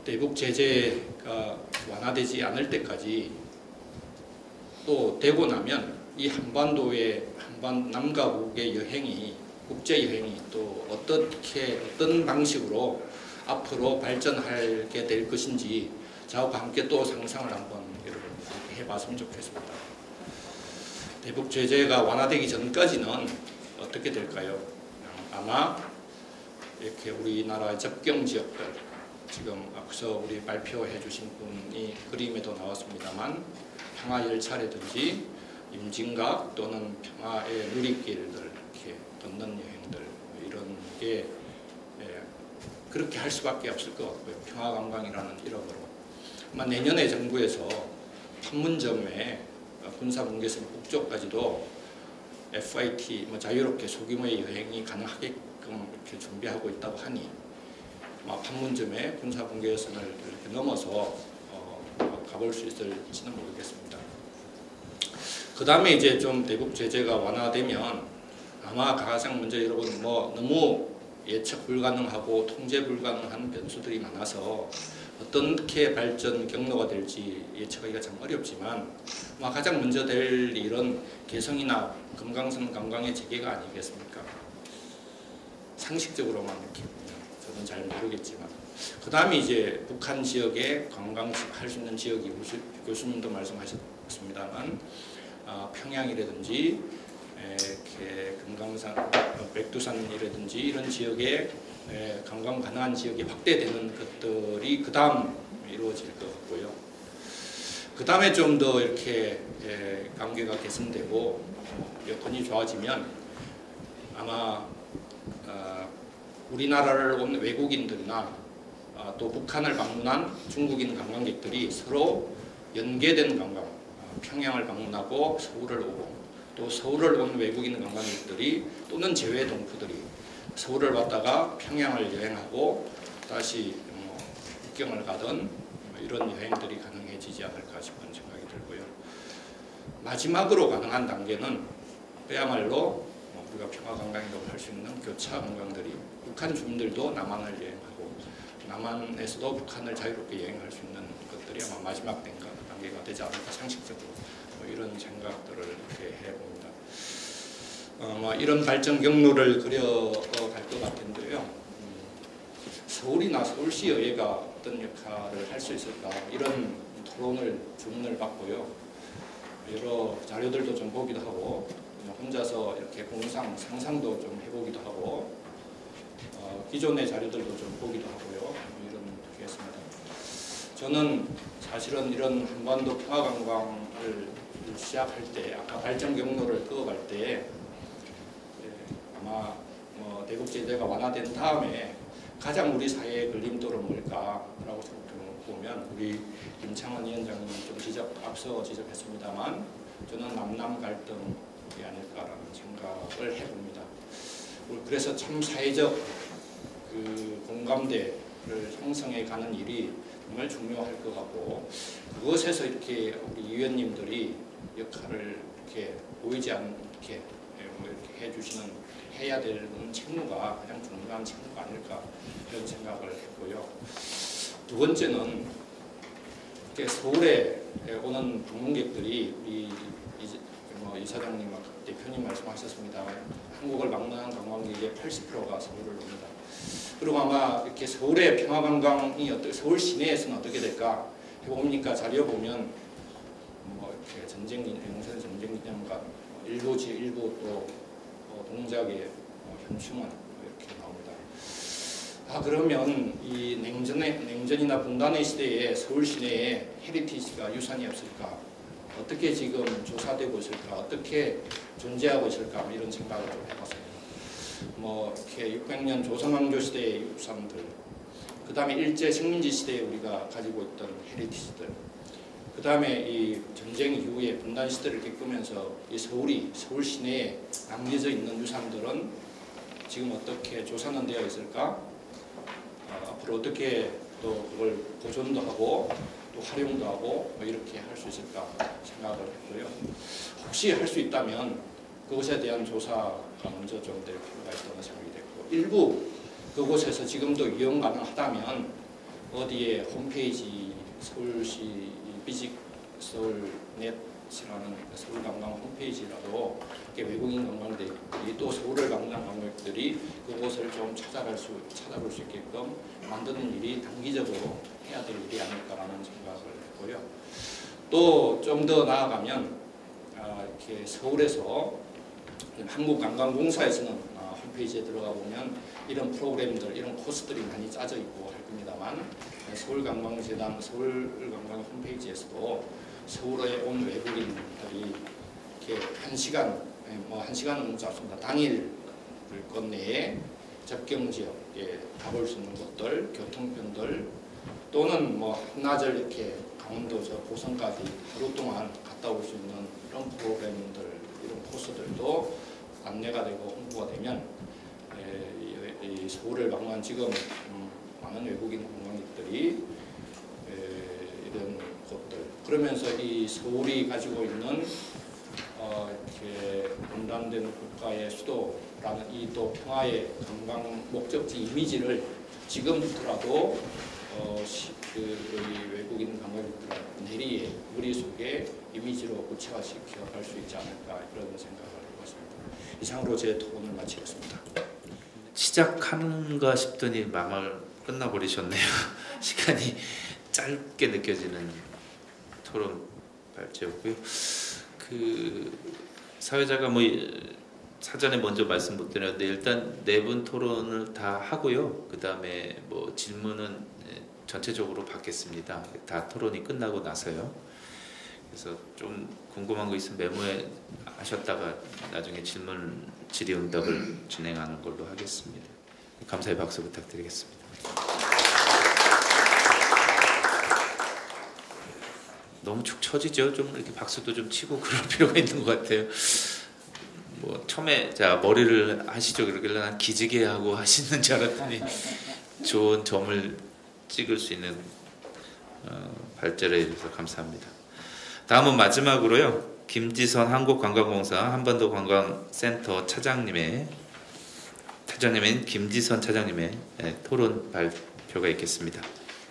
대북 제재가 완화되지 않을 때까지 또 되고 나면 이 한반도의 남과 북의 여행이 국제 여행이 또 어떤 방식으로 앞으로 발전하게 될 것인지 저하고 함께 또 상상을 한번 여러분 해봤으면 좋겠습니다. 대북 제재가 완화되기 전까지는 어떻게 될까요? 아마 이렇게 우리나라의 접경 지역들 지금 앞서 우리 발표해 주신 분이 그림에도 나왔습니다만 평화열차라든지 임진각 또는 평화의 누리길들 이렇게 걷는 여행들 이런 게 그렇게 할 수밖에 없을 것 같고요. 평화관광이라는 이름으로. 아마 내년에 정부에서 판문점에 군사분계선 북쪽까지도 FIT 자유롭게 소규모의 여행이 가능하게끔 이렇게 준비하고 있다고 하니 아마 판문점에 군사분계선을 이렇게 넘어서 가볼 수 있을지는 모르겠습니다. 그 다음에 이제 좀 대북 제재가 완화되면 아마 가장 먼저 여러분 너무 예측 불가능하고 통제 불가능한 변수들이 많아서 어떻게 발전 경로가 될지 예측하기가 참 어렵지만 아마 가장 먼저 될 일은 개성이나 금강산 관광의 재개가 아니겠습니까? 상식적으로만 이렇게 보면 저는 잘 모르겠지만 그 다음에 이제 북한 지역에 관광할 수 있는 지역이 교수님도 말씀하셨습니다만 평양이라든지 이렇게 금강산, 백두산이라든지 이런 지역에 관광 가능한 지역이 확대되는 것들이 그 다음 이루어질 것 같고요. 그 다음에 좀 더 이렇게 관계가 개선되고 여건이 좋아지면 아마 우리나라를 온 외국인들이나 또 북한을 방문한 중국인 관광객들이 서로 연계된 관광, 평양을 방문하고 서울을 오고 또 서울을 온 외국인 관광객들이 또는 제외 동포들이 서울을 왔다가 평양을 여행하고 다시 북경을 가던 이런 여행들이 가능해지지 않을까 싶은 생각이 들고요. 마지막으로 가능한 단계는 그야말로 우리가 평화관광이라고 할 수 있는 교차 관광들이 북한 주민들도 남한을 여행하고 남한에서도 북한을 자유롭게 여행할 수 있는 것들이 아마 마지막 단계가 되지 않을까 상식적으로 이런 생각들을 이렇게 해봅니다. 이런 발전 경로를 그려갈 것 같은데요. 서울이나 서울시 의회가 어떤 역할을 할 수 있을까 이런 주문을 받고요. 여러 자료들도 좀 보기도 하고 혼자서 이렇게 상상도 좀 해보기도 하고 기존의 자료들도 좀 보기도 하고요. 이런 게 있습니다. 저는 사실은 이런 한반도 평화관광을 시작할 때 아까 발전 경로를 그어갈 때 아마 대북 제재가 완화된 다음에 가장 우리 사회의 걸림돌은 뭘까라고 보면 우리 김창원 위원장님 좀 앞서 지적했습니다만 저는 남남 갈등이 아닐까라는 생각을 해봅니다. 그래서 참 사회적 공감대를 형성해 가는 일이 정말 중요할 것 같고 그것에서 이렇게 우리 위원님들이 역할을 이렇게 보이지 않게 이렇게 해야 되는 책무가 가장 중요한 책무가 아닐까 이런 생각을 했고요. 두 번째는 이렇게 서울에 오는 방문객들이 우리 이사장님, 대표님 말씀하셨습니다. 한국을 방문한 관광객의 80%가 서울을 옵니다. 그리고 아마 이렇게 서울의 평화관광이 서울 시내에서는 어떻게 될까 해봅니까? 자료 보면 이렇게 영산 전쟁기념관 일부 또 동작의 현충원 이렇게 나옵니다. 그러면 이 냉전이나 분단의 시대에 서울 시내에 헤리티지가 유산이 없을까? 어떻게 지금 조사되고 있을까? 어떻게 존재하고 있을까? 이런 생각을 좀 해봤습니다. 이렇게 600년 조선왕조 시대의 유산들, 그 다음에 일제 식민지 시대에 우리가 가지고 있던 헤리티지들, 그 다음에 이 전쟁 이후에 분단 시대를 겪으면서 이 서울 시내에 남겨져 있는 유산들은 지금 어떻게 조사는 되어 있을까? 앞으로 어떻게 또 그걸 보존도 하고 또 활용도 하고 이렇게 할 수 있을까 생각을 했고요. 혹시 할 수 있다면 그것에 대한 조사가 먼저 좀 될 필요가 있다는 생각이 됐고 일부 그곳에서 지금도 이용 가능하다면 어디에 홈페이지 서울시 비직 서울넷이라는 서울관광 홈페이지라도 이렇게 외국인 관광객들이 또 서울을 방문한 관광객들이 그곳을 좀 찾아볼 수 있게끔 만드는 일이 단기적으로 해야 될 일이 아닐까라는 생각을 했고요. 또 좀 더 나아가면 이렇게 서울에서 한국관광공사에서는 홈페이지에 들어가 보면 이런 프로그램들, 이런 코스들이 많이 짜져 있고 할 겁니다만 서울관광재단 서울관광 홈페이지에서도 서울에 온 외국인들이 이렇게 1시간은 너무 짧습니다. 당일 권 내에 접경지역 가볼 수 있는 곳들, 교통편들 또는 뭐 한나절 이렇게 강원도 저 보성까지 하루 동안 갔다 올 수 있는 이런 프로그램들, 이런 코스들도 안내가 되고 홍보가 되면 이 서울을 방문한 지금 많은 외국인 관광객들이 이런 곳들, 그러면서 이 서울이 가지고 있는 이렇게 분단된 국가의 수도라는 이 또 평화의 관광 목적지 이미지를 지금부터라도 우리 외국인 관광객들 내리에 머릿속에 이미지로 구체화시켜 갈 수 있지 않을까 이런 생각을 해봤습니다. 이상으로 제 토론을 마치겠습니다. 시작하는가 싶더니 마말 끝나버리셨네요. 시간이 짧게 느껴지는 토론 발제였고요. 그 사회자가 뭐 사전에 먼저 말씀 못 드렸는데 일단 네 분 토론을 다 하고요. 그 다음에 뭐 질문은 전체적으로 받겠습니다. 다 토론이 끝나고 나서요. 그래서 좀 궁금한 거 있으면 메모해 하셨다가 나중에 질의응답을 진행하는 걸로 하겠습니다. 감사의 박수 부탁드리겠습니다. 너무 축 처지죠. 좀 이렇게 박수도 좀 치고 그럴 필요가 있는 것 같아요. 뭐 처음에 자 머리를 하시죠 그러길래 난 기지개 하고 하시는 줄 알았더니 좋은 점을 찍을 수 있는 발제를 해주셔서 감사합니다. 다음은 마지막으로요. 김지선 한국관광공사 한반도관광센터 차장님인 김지선 차장님의 토론 발표가 있겠습니다.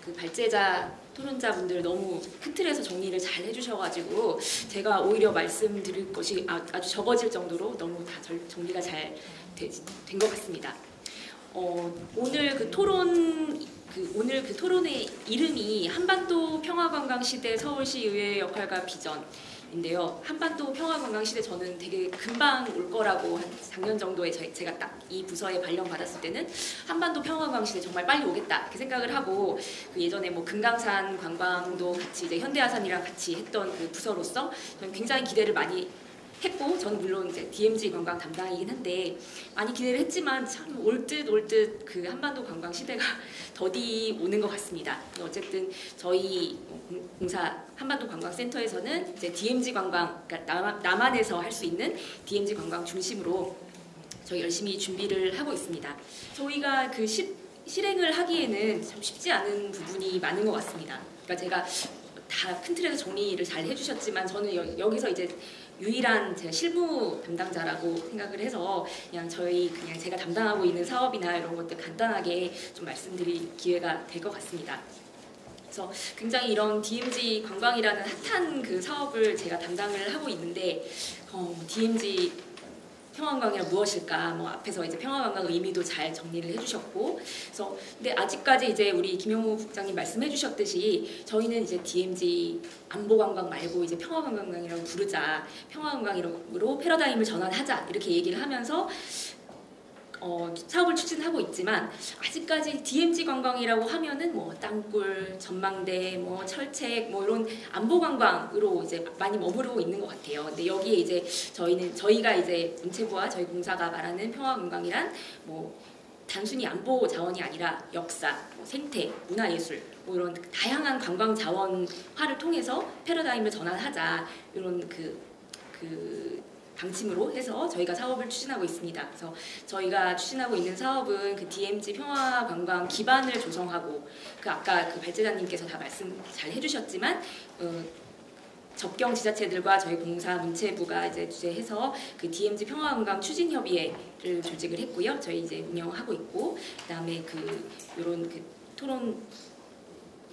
그 발제자 토론자분들 너무 큰 틀에서 정리를 잘 해주셔가지고 제가 오히려 말씀드릴 것이 아주 적어질 정도로 너무 다 정리가 잘 된 것 같습니다. 오늘 그 토론의 이름이 한반도 평화관광시대 서울시의회 역할과 비전인데요. 한반도 평화관광시대 저는 되게 금방 올 거라고 한 작년 정도에 제가 딱 이 부서에 발령받았을 때는 한반도 평화관광시대 정말 빨리 오겠다 이렇게 생각을 하고 그 예전에 뭐 금강산 관광도 같이 이제 현대아산이랑 같이 했던 그 부서로서 저는 굉장히 기대를 많이 했고 저는 물론 이제 DMZ 관광 담당이긴 한데 많이 기대를 했지만 참 올 듯 그 한반도 관광 시대가 더디 오는 것 같습니다. 어쨌든 저희 공사 한반도 관광센터에서는 이제 DMZ 관광, 그러니까 남한에서 할 수 있는 DMZ 관광 중심으로 저희 열심히 준비를 하고 있습니다. 저희가 그 실행을 하기에는 참 쉽지 않은 부분이 많은 것 같습니다. 그러니까 제가 다 큰 틀에서 정리를 잘 해주셨지만 저는 여기서 이제 유일한 제가 실무 담당자라고 생각을 해서 그냥 제가 담당하고 있는 사업이나 이런 것들 간단하게 좀 말씀드릴 기회가 될 것 같습니다. 그래서 굉장히 이런 DMZ 관광이라는 핫한 그 사업을 제가 담당을 하고 있는데 DMZ 평화관광이란 무엇일까? 뭐 앞에서 이제 평화관광 의미도 잘 정리를 해주셨고, 그래서 근데 아직까지 이제 우리 김영우 국장님 말씀해주셨듯이 저희는 이제 DMZ 안보관광 말고 이제 평화관광이라고 부르자, 평화관광으로 패러다임을 전환하자 이렇게 얘기를 하면서 사업을 추진하고 있지만 아직까지 DMZ 관광이라고 하면은 뭐 땅굴, 전망대, 뭐 철책, 뭐 이런 안보 관광으로 이제 많이 머무르고 있는 것 같아요. 근데 여기에 이제 저희가 이제 문체부와 저희 공사가 말하는 평화 관광이란 뭐 단순히 안보 자원이 아니라 역사, 뭐 생태, 문화예술 뭐 이런 다양한 관광 자원화를 통해서 패러다임을 전환하자 이런 그 방침으로 해서 저희가 사업을 추진하고 있습니다. 그래서 저희가 추진하고 있는 사업은 그 DMZ 평화관광 기반을 조성하고 아까 그 발제자님께서 다 말씀 잘 해주셨지만 접경 지자체들과 저희 공사 문체부가 이제 주재해서 그 DMZ 평화관광 추진협의회를 조직을 했고요. 저희 이제 운영하고 있고 그다음에 이런 토론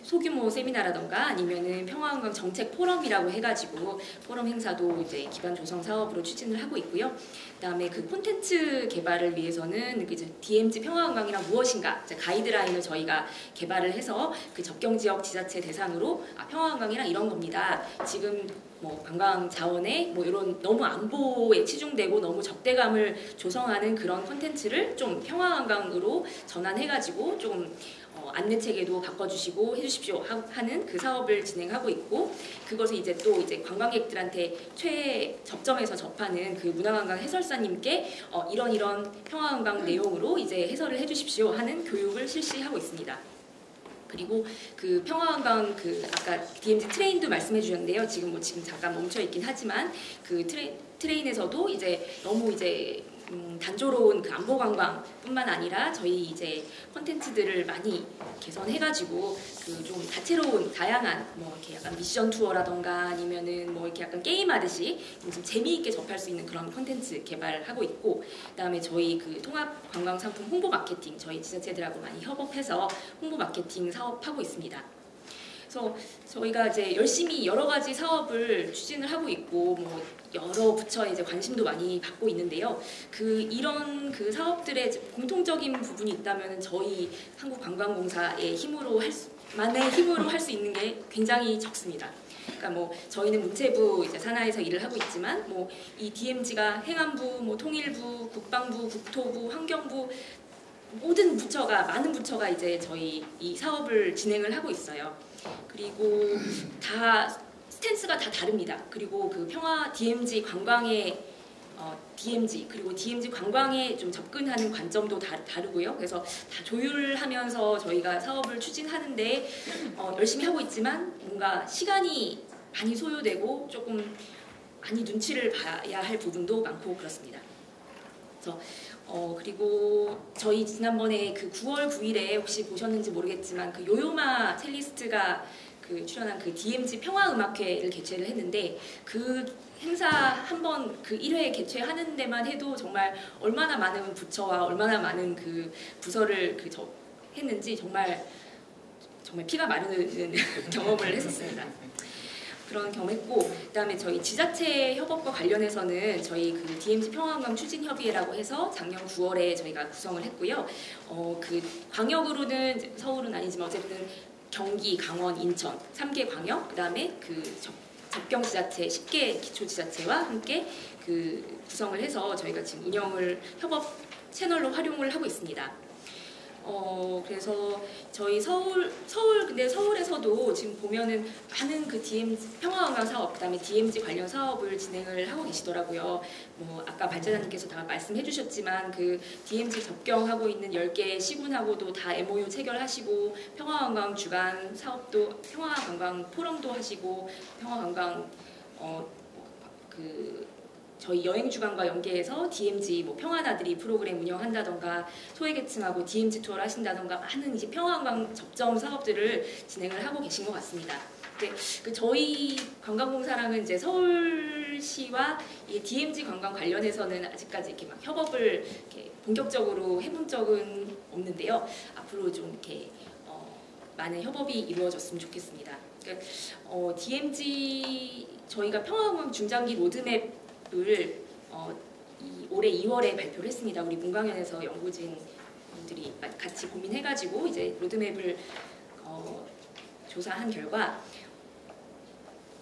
소규모 세미나라던가 아니면은 평화관광 정책 포럼이라고 해가지고 포럼 행사도 이제 기반 조성 사업으로 추진을 하고 있고요. 그다음에 그 콘텐츠 개발을 위해서는 이제 DMZ 평화관광이란 무엇인가 이제 가이드라인을 저희가 개발을 해서 그 접경 지역 지자체 대상으로 평화관광이란 이런 겁니다. 지금 뭐 관광 자원에 뭐 이런 너무 안보에 치중되고 너무 적대감을 조성하는 그런 콘텐츠를 좀 평화관광으로 전환해가지고 좀 안내 체계도 바꿔주시고 해주십시오 하는 그 사업을 진행하고 있고, 그것을 이제 또 이제 관광객들한테 최접점에서 접하는 그 문화관광 해설사님께 이런 평화관광 내용으로 이제 해설을 해주십시오 하는 교육을 실시하고 있습니다. 그리고 그 평화관광 그 아까 DMZ 트레인도 말씀해 주셨는데요. 지금 잠깐 멈춰 있긴 하지만 그 트레인에서도 이제 너무 이제 단조로운 그 안보 관광뿐만 아니라 저희 이제 콘텐츠들을 많이 개선해가지고 그 좀 다채로운 다양한 뭐 이렇게 약간 미션 투어라던가 아니면은 뭐 이렇게 약간 게임하듯이 좀 재미있게 접할 수 있는 그런 콘텐츠 개발하고 있고, 그다음에 저희 그 통합 관광 상품 홍보 마케팅 저희 지자체들하고 많이 협업해서 홍보 마케팅 사업하고 있습니다. 그래서 저희가 이제 열심히 여러 가지 사업을 추진을 하고 있고 뭐 여러 부처에 이제 관심도 많이 받고 있는데요. 이런 그 사업들의 공통적인 부분이 있다면 저희 한국관광공사의 힘으로 만의 힘으로 할 수 있는 게 굉장히 적습니다. 그러니까 뭐 저희는 문체부 이제 산하에서 일을 하고 있지만 뭐 이 DMZ가 행안부, 뭐 통일부, 국방부, 국토부, 환경부 모든 부처가 많은 부처가 이제 저희 이 사업을 진행을 하고 있어요. 그리고 다 스탠스가 다 다릅니다. 그리고 그 평화 DMZ 관광의 DMZ 그리고 DMZ 관광에 좀 접근하는 관점도 다르고요. 그래서 다 조율하면서 저희가 사업을 추진하는데 열심히 하고 있지만 뭔가 시간이 많이 소요되고 조금 많이 눈치를 봐야 할 부분도 많고 그렇습니다. 그래서 그리고 저희 지난번에 그 9월 9일에 혹시 보셨는지 모르겠지만 그 요요마 첼리스트가 그 출연한 그 DMZ 평화음악회를 개최를 했는데 그 행사 한번 그 1회 개최하는 데만 해도 정말 얼마나 많은 부처와 얼마나 많은 그 부서를 했는지 정말 피가 마르는 경험을 했었습니다. 그런 경험했고, 그다음에 저희 지자체 협업과 관련해서는 저희 그 DMZ 평화관광 추진협의회라고 해서 작년 9월에 저희가 구성을 했고요. 그 광역으로는 서울은 아니지만 어쨌든 경기, 강원, 인천 3개 광역, 그다음에 그 접경 지자체 10개 기초 지자체와 함께 그 구성을 해서 저희가 지금 운영을 협업 채널로 활용을 하고 있습니다. 그래서 저희 근데 서울에서도 지금 보면은 많은 그 DMZ 평화관광 사업, 그다음에 DMZ 관련 사업을 진행을 하고 계시더라고요. 뭐 아까 발제자님께서 다 말씀해 주셨지만 그 DMZ 접경하고 있는 10개 시군하고도 다 MOU 체결하시고 평화관광 주간 사업도 평화관광 포럼도 하시고 평화관광 저희 여행주간과 연계해서 DMZ 뭐 평화나들이 프로그램 운영한다던가 소외계층하고 DMZ 투어를 하신다던가 많은 이제 평화관광 접점 사업들을 진행을 하고 계신 것 같습니다. 근데 저희 관광공사랑은 이제 서울시와 이 DMZ 관광 관련해서는 아직까지 이렇게 막 협업을 이렇게 본격적으로 해본 적은 없는데요. 앞으로 좀 이렇게 많은 협업이 이루어졌으면 좋겠습니다. 그러니까 DMZ 저희가 평화관광 중장기 로드맵 을 올해 2월에 발표를 했습니다. 우리 문광연에서 연구진 분들이 같이 고민해가지고 이제 로드맵을 조사한 결과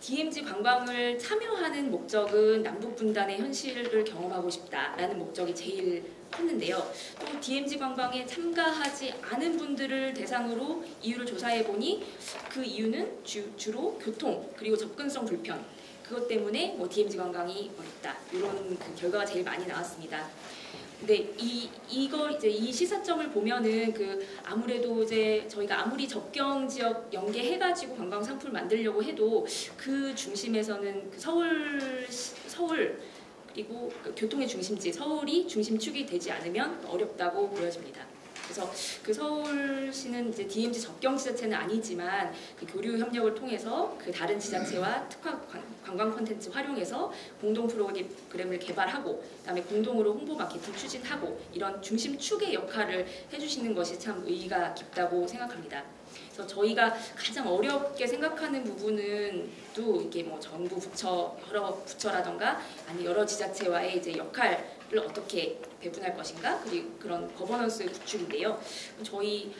DMZ 관광을 참여하는 목적은 남북 분단의 현실을 경험하고 싶다라는 목적이 제일 컸는데요. 또 DMZ 관광에 참가하지 않은 분들을 대상으로 이유를 조사해 보니 그 이유는 주로 교통 그리고 접근성 불편. 그것 때문에 뭐 DMZ 관광이 어렵다 이런 그 결과가 제일 많이 나왔습니다. 근데 이 시사점을 보면은 아무래도 이제 저희가 아무리 접경 지역 연계해가지고 관광 상품을 만들려고 해도 그 중심에서는 서울 그리고 교통의 중심지 서울이 중심축이 되지 않으면 어렵다고 보여집니다. 그래서 그 서울시는 이제 DMZ 접경 지자체는 아니지만 그 교류 협력을 통해서 그 다른 지자체와 특화 관광 콘텐츠 활용해서 공동 프로그램을 개발하고 그다음에 공동으로 홍보 마케팅 추진하고 이런 중심축의 역할을 해주시는 것이 참 의의가 깊다고 생각합니다. 그래서 저희가 가장 어렵게 생각하는 부분은 또 이게 뭐 정부 부처 여러 부처라던가 아니 여러 지자체와의 이제 역할을 어떻게 배분할 것인가 그리고 그런 거버넌스 구축인데요. 저희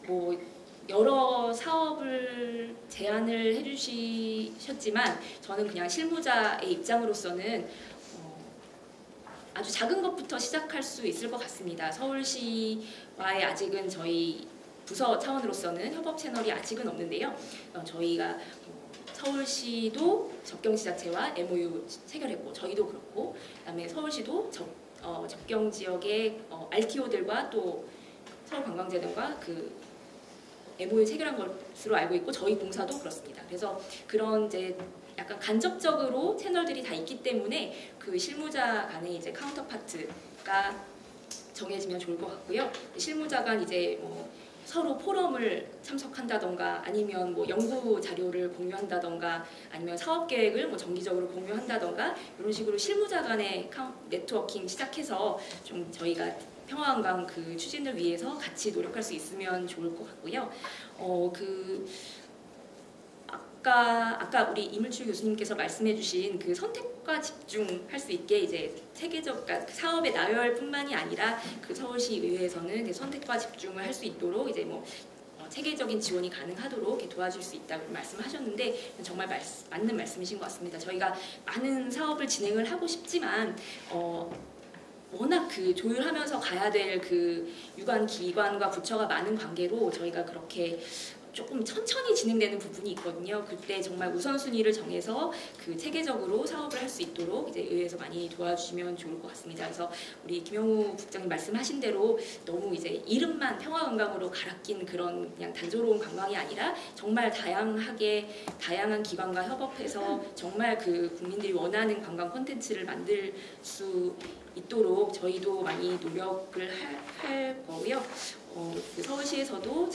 뭐 여러 사업을 제안을 해주셨지만 저는 그냥 실무자의 입장으로서는 아주 작은 것부터 시작할 수 있을 것 같습니다. 서울시와의 아직은 저희 부서 차원으로서는 협업 채널이 아직은 없는데요. 저희가 서울시도 접경지자체와 MOU 체결했고 저희도 그렇고 그다음에 서울시도 접경 지역의 RTO들과 또 서울관광재단과 그 MOU 체결한 것으로 알고 있고 저희 공사도 그렇습니다. 그래서 그런 이제 약간 간접적으로 채널들이 다 있기 때문에 그 실무자 간의 이제 카운터파트가 정해지면 좋을 것 같고요. 실무자 간 이제 뭐 서로 포럼을 참석한다던가 아니면 뭐 연구 자료를 공유한다던가 아니면 사업 계획을 뭐 정기적으로 공유한다던가 이런 식으로 실무자 간의 네트워킹 시작해서 좀 저희가 평화관광 그 추진을 위해서 같이 노력할 수 있으면 좋을 것 같고요. 아까 우리 이물출 교수님께서 말씀해주신 그 선택과 집중할 수 있게 이제 체계적 그러니까 사업의 나열뿐만이 아니라 그 서울시 의회에서는 그 선택과 집중을 할 수 있도록 이제 뭐 체계적인 지원이 가능하도록 이렇게 도와줄 수 있다고 말씀하셨는데 정말 맞는 말씀이신 것 같습니다. 저희가 많은 사업을 진행을 하고 싶지만 워낙 그 조율하면서 가야 될 그 유관 기관과 부처가 많은 관계로 저희가 그렇게 조금 천천히 진행되는 부분이 있거든요. 그때 정말 우선순위를 정해서 그 체계적으로 사업을 할 수 있도록 이제 의회에서 많이 도와주시면 좋을 것 같습니다. 그래서 우리 김영우 국장님 말씀하신 대로 너무 이제 이름만 평화관광으로 갈아낀 그런 그냥 단조로운 관광이 아니라 정말 다양한 기관과 협업해서 정말 그 국민들이 원하는 관광 콘텐츠를 만들 수 있도록 저희도 많이 노력을 할 거고요. 그 서울시에서도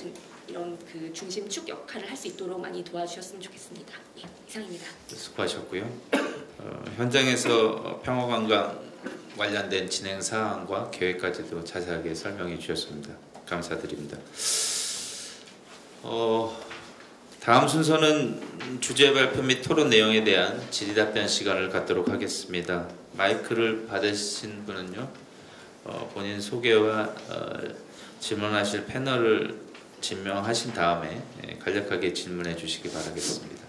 이런 그 중심축 역할을 할 수 있도록 많이 도와주셨으면 좋겠습니다. 예, 이상입니다. 수고하셨고요. 현장에서 평화관광 관련된 진행 사항과 계획까지도 자세하게 설명해 주셨습니다. 감사드립니다. 다음 순서는 주제 발표 및 토론 내용에 대한 질의답변 시간을 갖도록 하겠습니다. 마이크를 받으신 분은요, 본인 소개와 질문하실 패널을 지명하신 다음에 간략하게 질문해 주시기 바라겠습니다.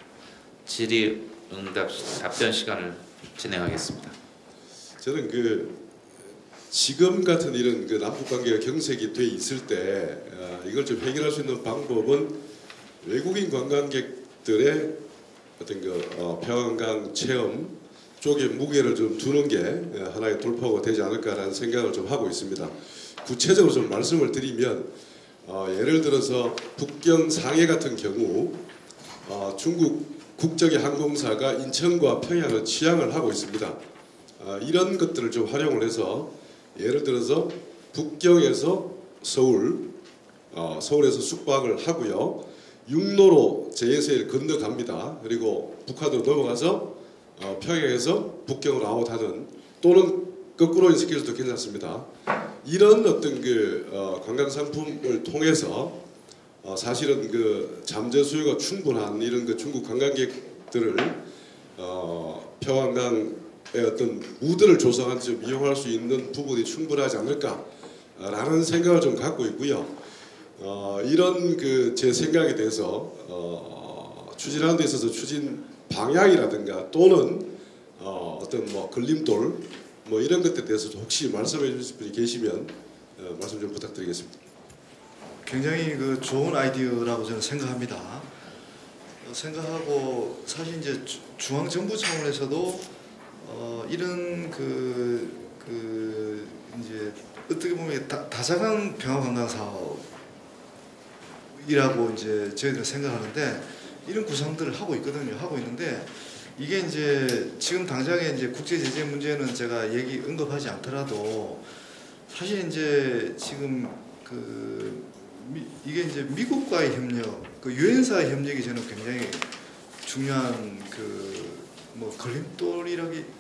질의응답 답변 시간을 진행하겠습니다. 저는 지금 같은 이런 남북 관계가 경색이 돼 있을 때 이걸 좀 해결할 수 있는 방법은 외국인 관광객들의 어떤 평화관광 체험 쪽에 무게를 좀 두는 게 하나의 돌파구가 되지 않을까라는 생각을 좀 하고 있습니다. 구체적으로 좀 말씀을 드리면 예를 들어서 북경 상해 같은 경우 중국 국적의 항공사가 인천과 평양을 취항을 하고 있습니다. 이런 것들을 좀 활용을 해서 예를 들어서 북경에서 서울에서 숙박을 하고요. 육로로 제해세를 건너갑니다. 그리고 북한으로 넘어가서 평양에서 북경으로 아웃하는 또는 거꾸로 시켜서도 괜찮습니다. 이런 어떤 관광 상품을 통해서 사실은 잠재 수요가 충분한 이런 중국 관광객들을 평화관광의 어떤 무드를 조성한 좀 이용할 수 있는 부분이 충분하지 않을까라는 생각을 좀 갖고 있고요. 이런 제 생각에 대해서 추진하는 데 있어서 추진 방향이라든가 또는 어떤 걸림돌 이런 것에 대해서 혹시 말씀해 주실 분이 계시면 말씀 좀 부탁드리겠습니다. 굉장히 좋은 아이디어라고 저는 생각합니다. 생각하고 사실 이제 중앙정부 차원에서도 이런 이제 어떻게 보면 다자간 평화관광 사업이라고 이제 저희들은 생각하는데 이런 구상들을 하고 있거든요. 하고 있는데 이게 이제 지금 당장에 이제 국제 제재 문제는 제가 언급하지 않더라도 사실 이제 지금 이게 이제 미국과의 협력, 유엔사의 협력이 저는 굉장히 중요한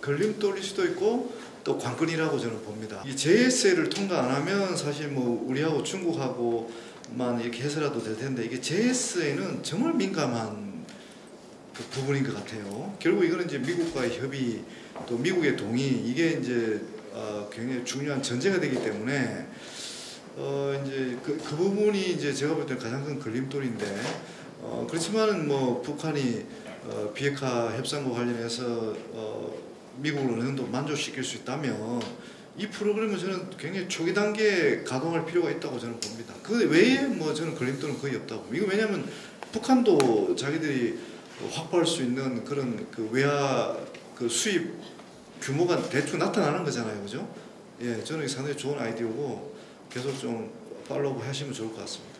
걸림돌일 수도 있고 또 관건이라고 저는 봅니다. 이 JSA를 통과 안 하면 사실 우리하고 중국하고만 이렇게 해서라도 될 텐데 이게 JSA는 정말 민감한 부분인 것 같아요. 결국 이거는 이제 미국과의 협의 또 미국의 동의 이게 이제 굉장히 중요한 전제가 되기 때문에 이제 그 부분이 이제 제가 볼 때는 가장 큰 걸림돌인데 그렇지만은 북한이 비핵화 협상과 관련해서 미국을 어느 정도 만족시킬 수 있다면 이 프로그램은 저는 굉장히 초기 단계에 가동할 필요가 있다고 저는 봅니다. 그 외에 뭐 저는 걸림돌은 거의 없다고. 이거 왜냐하면 북한도 자기들이 확보할 수 있는 그런 그 외화 그 수입 규모가 대충 나타나는 거잖아요, 그죠? 예, 저는 상당히 좋은 아이디어고 계속 좀 팔로우 하시면 좋을 것 같습니다.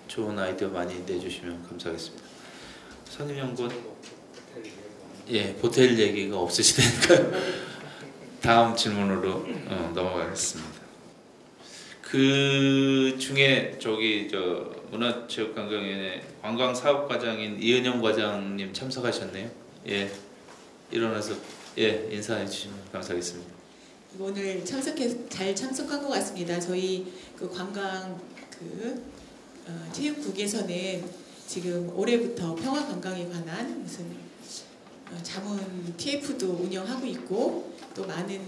좋은 아이디어 많이 내주시면 감사하겠습니다. 선임연구원, 예, 보텔 얘기가 없으시다니까요. 다음 질문으로 넘어가겠습니다. 그 중에 저기 저 문화체육관광위원회 관광사업과장인 이은영 과장님 참석하셨네요. 예, 일어나서 예 인사해 주시면 감사하겠습니다. 오늘 잘 참석한 것 같습니다. 저희 그 관광 체육국에서는 지금 올해부터 평화관광에 관한 무슨 자문 TF도 운영하고 있고 또 많은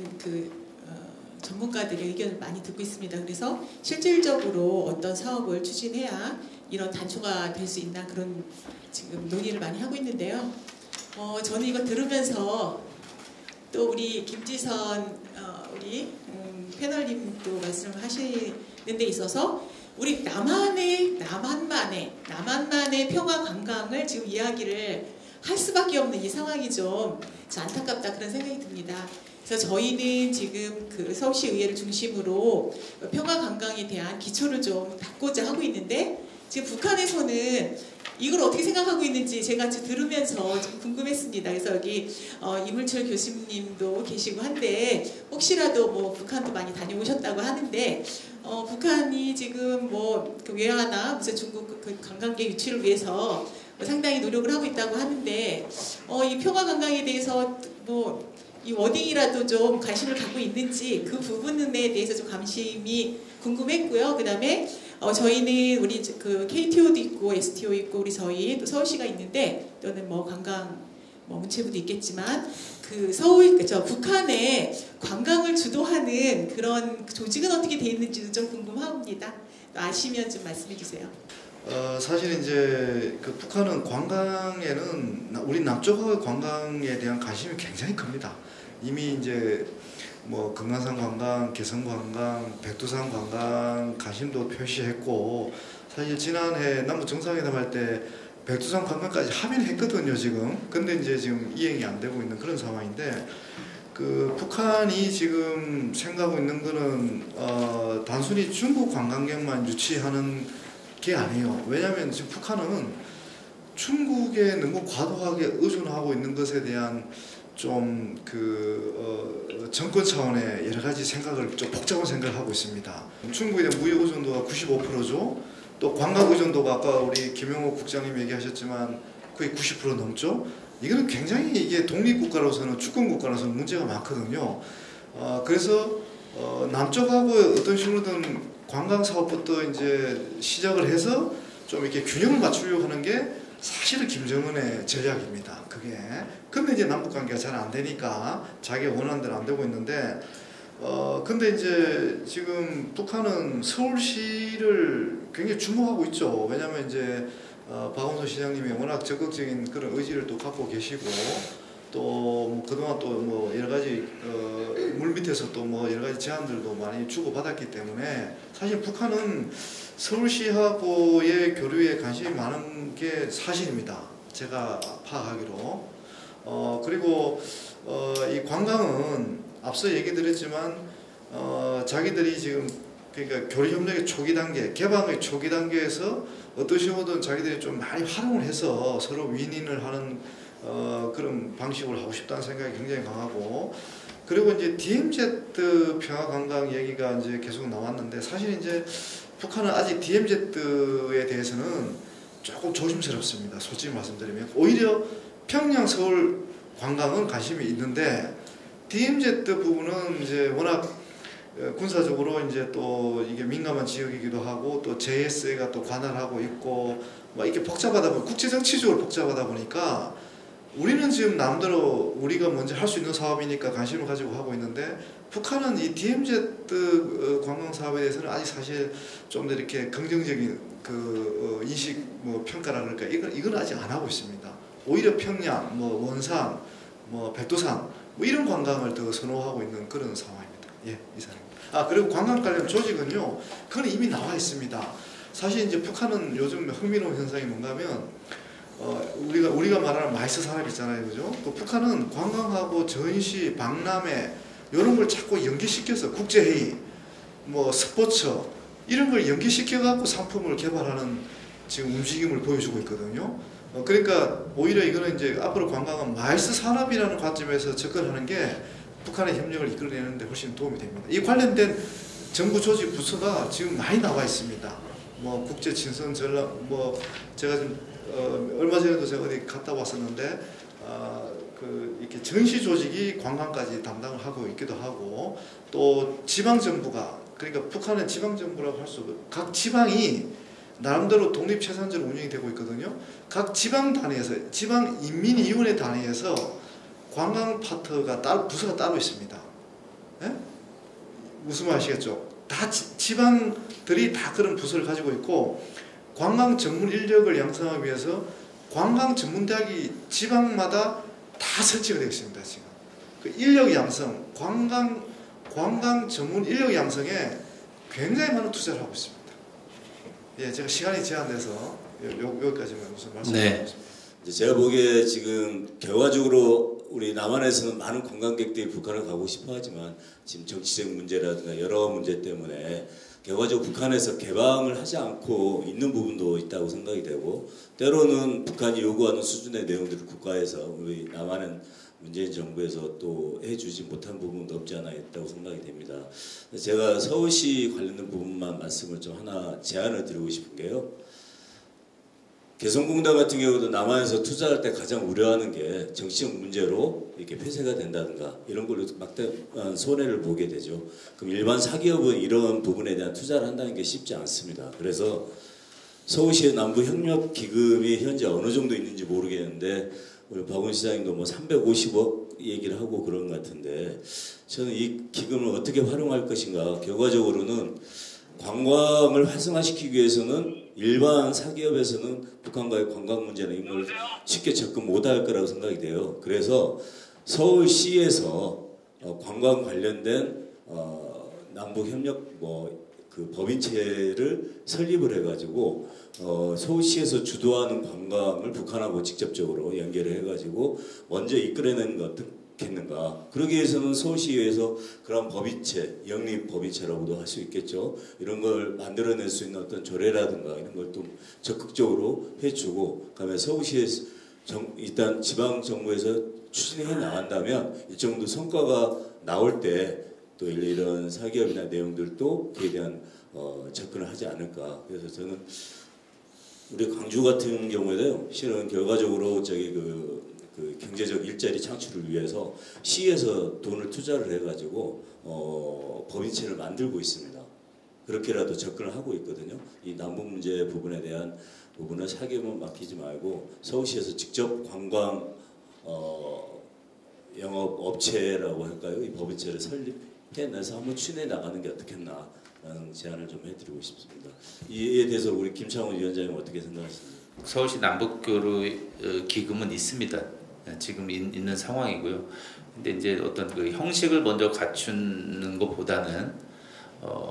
전문가들의 의견을 많이 듣고 있습니다. 그래서 실질적으로 어떤 사업을 추진해야 이런 단초가 될 수 있나 그런 지금 논의를 많이 하고 있는데요. 저는 이거 들으면서 또 우리 김지선 우리 패널님도 말씀을 하시는 데 있어서 우리 남한만의 평화 관광을 지금 이야기를 할 수밖에 없는 이 상황이 좀 안타깝다 그런 생각이 듭니다. 그래서 저희는 지금 그 서울시 의회를 중심으로 평화 관광에 대한 기초를 좀 닦고자 하고 있는데 지금 북한에서는 이걸 어떻게 생각하고 있는지 제가 들으면서 좀 궁금했습니다. 그래서 여기 이물철 교수님도 계시고 한데 혹시라도 뭐 북한도 많이 다녀오셨다고 하는데 북한이 지금 그 외화나 무슨 중국 그 관광객 유치를 위해서 상당히 노력을 하고 있다고 하는데 이 평화 관광에 대해서 이 워딩이라도 좀 관심을 갖고 있는지 그 부분에 대해서 좀 관심이 궁금했고요. 그 다음에 저희는 우리 그 KTO도 있고 STO 있고 우리 저희 또 서울시가 있는데 또는 관광 문체부도 있겠지만 북한의 관광을 주도하는 그런 조직은 어떻게 돼 있는지도 좀 궁금합니다. 아시면 좀 말씀해 주세요. 사실 이제 그 북한은 관광에는 우리 남쪽의 관광에 대한 관심이 굉장히 큽니다. 이미 이제 금강산 관광, 개성 관광, 백두산 관광 관심도 표시했고 사실 지난해 남북 정상회담 할 때 백두산 관광까지 합의했거든요 지금. 근데 이제 지금 이행이 안 되고 있는 그런 상황인데 북한이 지금 생각하고 있는 거는 단순히 중국 관광객만 유치하는 게 아니에요. 왜냐하면 지금 북한은 중국에 너무 과도하게 의존하고 있는 것에 대한 좀 정권 차원의 여러 가지 생각을 좀 복잡한 생각을 하고 있습니다. 중국에 대한 무역 의존도가 95%죠. 또 관광 의존도가 아까 우리 김영호 국장님 얘기하셨지만 거의 90% 넘죠. 이거는 굉장히 이게 독립국가로서는 주권국가로서는 문제가 많거든요. 그래서 남쪽하고 어떤 식으로든 관광 사업부터 이제 시작을 해서 좀 이렇게 균형을 맞추려고 하는 게 사실은 김정은의 전략입니다. 그게. 근데 이제 남북 관계가 잘 안 되니까 자기가 원하는 대로 안 되고 있는데 근데 이제 지금 북한은 서울시를 굉장히 주목하고 있죠. 왜냐하면 이제 박원순 시장님이 워낙 적극적인 그런 의지를 또 갖고 계시고 또 그동안 또 여러 가지 물 밑에서 또 여러 가지 제안들도 많이 주고 받았기 때문에 사실 북한은 서울시하고의 교류에 관심이 많은 게 사실입니다. 제가 파악하기로. 그리고 이 관광은 앞서 얘기 드렸지만 자기들이 지금 그러니까 교류협력의 초기 단계, 개방의 초기 단계에서 어떤 식으로든 자기들이 좀 많이 활용을 해서 서로 윈윈을 하는 그런 방식으로 하고 싶다는 생각이 굉장히 강하고 그리고 이제 DMZ 평화관광 얘기가 이제 계속 나왔는데 사실 이제 북한은 아직 DMZ에 대해서는 조금 조심스럽습니다. 솔직히 말씀드리면 오히려 평양 서울 관광은 관심이 있는데 DMZ 부분은 이제 워낙 군사적으로 이제 또 이게 민감한 지역이기도 하고 또 JSA가 또 관할하고 있고 이렇게 복잡하다 보니 국제 정치적으로 복잡하다 보니까 우리는 지금 남대로 우리가 먼저 할 수 있는 사업이니까 관심을 가지고 하고 있는데 북한은 이 DMZ 관광 사업에 대해서는 아직 사실 좀 더 이렇게 긍정적인 인식 평가라 그럴까 이건 아직 안 하고 있습니다. 오히려 평양, 원산, 백두산 이런 관광을 더 선호하고 있는 그런 상황입니다. 예, 이상입니다. 그리고 관광 관련 조직은요, 그건 이미 나와 있습니다. 사실 이제 북한은 요즘 흥미로운 현상이 뭔가면 우리가 말하는 마이스 산업 있잖아요, 그죠? 또 북한은 관광하고 전시, 박람회 이런 걸 자꾸 연계시켜서 국제회의, 뭐 스포츠 이런 걸 연계시켜 갖고 상품을 개발하는 지금 움직임을 보여주고 있거든요. 그러니까 오히려 이거는 이제 앞으로 관광은 마이스 산업이라는 관점에서 접근하는 게 북한의 협력을 이끌어내는데 훨씬 도움이 됩니다. 이 관련된 정부 조직 부서가 지금 많이 나와 있습니다. 뭐 국제 친선 전략, 뭐 제가 좀 얼마 전에도 제가 어디 갔다 왔었는데 이렇게 전시 조직이 관광까지 담당을 하고 있기도 하고, 또 지방 정부가, 그러니까 북한은 지방 정부라고 할 수 없고 각 지방이 나름대로 독립체산제로 운영이 되고 있거든요. 각 지방 단위에서, 지방 인민위원회 단위에서 관광 파트가 부서가 따로 있습니다. 예? 무슨 말 아시겠죠? 다 지방들이 다 그런 부서를 가지고 있고, 관광 전문 인력을 양성하기 위해서 관광 전문대학이 지방마다 다 설치가 되어 있습니다. 지금 그 인력 양성, 관광 전문 인력 양성에 굉장히 많은 투자를 하고 있습니다. 예, 제가 시간이 제한돼서 여기까지만 우선 말씀드리겠습니다. 네. 제가 보기에 지금 결과적으로 우리 남한에서는 많은 관광객들이 북한을 가고 싶어 하지만 지금 정치적 문제라든가 여러 문제 때문에 결과적으로 북한에서 개방을 하지 않고 있는 부분도 있다고 생각이 되고, 때로는 북한이 요구하는 수준의 내용들을 국가에서 우리 남한은 문재인 정부에서 또 해주지 못한 부분도 없지 않아 있다고 생각이 됩니다. 제가 서울시 관련된 부분만 말씀을 좀 하나 제안을 드리고 싶은 게요. 개성공단 같은 경우도 남한에서 투자할 때 가장 우려하는 게 정치적 문제로 이렇게 폐쇄가 된다든가 이런 걸로 막대한 손해를 보게 되죠. 그럼 일반 사기업은 이런 부분에 대한 투자를 한다는 게 쉽지 않습니다. 그래서 서울시의 남부협력기금이 현재 어느 정도 있는지 모르겠는데 우리 박원 시장님도 뭐 350억 얘기를 하고 그런 것 같은데, 저는 이 기금을 어떻게 활용할 것인가, 결과적으로는 관광을 활성화시키기 위해서는 일반 사기업에서는 북한과의 관광 문제나 이런 걸 쉽게 접근 못할 거라고 생각이 돼요. 그래서 서울시에서 관광 관련된 남북협력 그 법인체를 설립을 해가지고 서울시에서 주도하는 관광을 북한하고 직접적으로 연결을 해가지고 먼저 이끌어내는 것 겠는가. 그러기 위해서는 서울시에서 그런 법인체, 영립 법인체라고도 할 수 있겠죠. 이런 걸 만들어낼 수 있는 어떤 조례라든가 이런 걸 좀 적극적으로 해주고, 그다음에 서울시에서 일단 지방 정부에서 추진해 나간다면 이 정도 성과가 나올 때 또 이런 사기업이나 내용들도 그에 대한 접근을 하지 않을까. 그래서 저는 우리 광주 같은 경우에도 실은 결과적으로 그 경제적 일자리 창출을 위해서 시에서 돈을 투자를 해가지고 법인체를 만들고 있습니다. 그렇게라도 접근을 하고 있거든요. 이 남북 문제 부분에 대한 부분을 사기업은 맡기지 말고 서울시에서 직접 관광 영업 업체라고 할까요? 이 법인체를 설립해내서 한번 추진해 나가는 게 어떻겠나 라는 제안을 좀 해드리고 싶습니다. 이에 대해서 우리 김창훈 위원장님 어떻게 생각하십니까? 서울시 남북교류 기금은 있습니다. 지금 있는 상황이고요. 근데 이제 어떤 그 형식을 먼저 갖추는 것보다는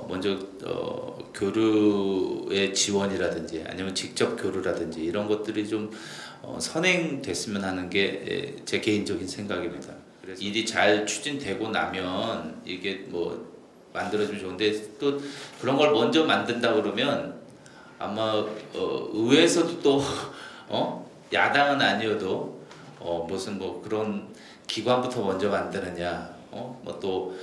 먼저 교류의 지원이라든지 아니면 직접 교류라든지 이런 것들이 좀 선행됐으면 하는 게 제 개인적인 생각입니다. 그래서 일이 잘 추진되고 나면 이게 뭐 만들어주면 좋은데, 또 그런 걸 먼저 만든다 그러면 아마 의회에서도 또 야당은 아니어도 무슨 뭐 그런 기관부터 먼저 만드느냐, 뭐 또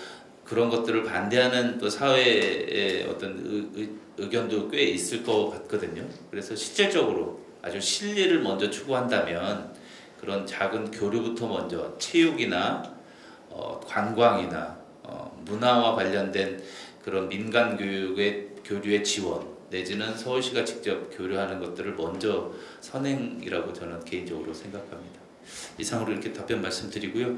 그런 것들을 반대하는 또 사회의 어떤 의견도 꽤 있을 것 같거든요. 그래서 실질적으로 아주 실리를 먼저 추구한다면 그런 작은 교류부터 먼저 체육이나 관광이나 문화와 관련된 그런 민간 교류의 지원 내지는 서울시가 직접 교류하는 것들을 먼저 선행이라고 저는 개인적으로 생각합니다. 이상으로 이렇게 답변 말씀드리고요.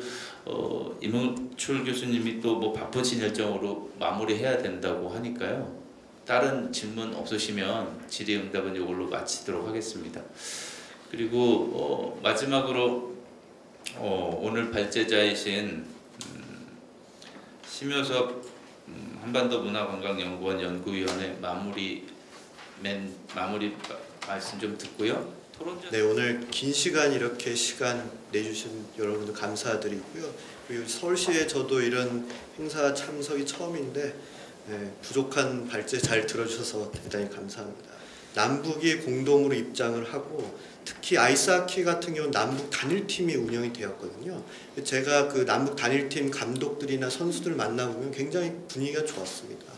임흥출 교수님이 또 뭐 바쁘신 일정으로 마무리해야 된다고 하니까요. 다른 질문 없으시면 질의응답은 이걸로 마치도록 하겠습니다. 그리고 마지막으로 오늘 발제자이신 심효섭 한반도 문화관광연구원 연구위원회 마무리 말씀 좀 듣고요. 토론전. 네, 오늘 긴 시간 이렇게 시간 내주신 여러분들 감사드리고요. 그리고 서울시에 저도 이런 행사 참석이 처음인데 부족한 발제 잘 들어주셔서 대단히 감사합니다. 남북이 공동으로 입장을 하고 특히 아이스하키 같은 경우는 남북 단일팀이 운영이 되었거든요. 제가 그 남북 단일팀 감독들이나 선수들 만나보면 굉장히 분위기가 좋았습니다.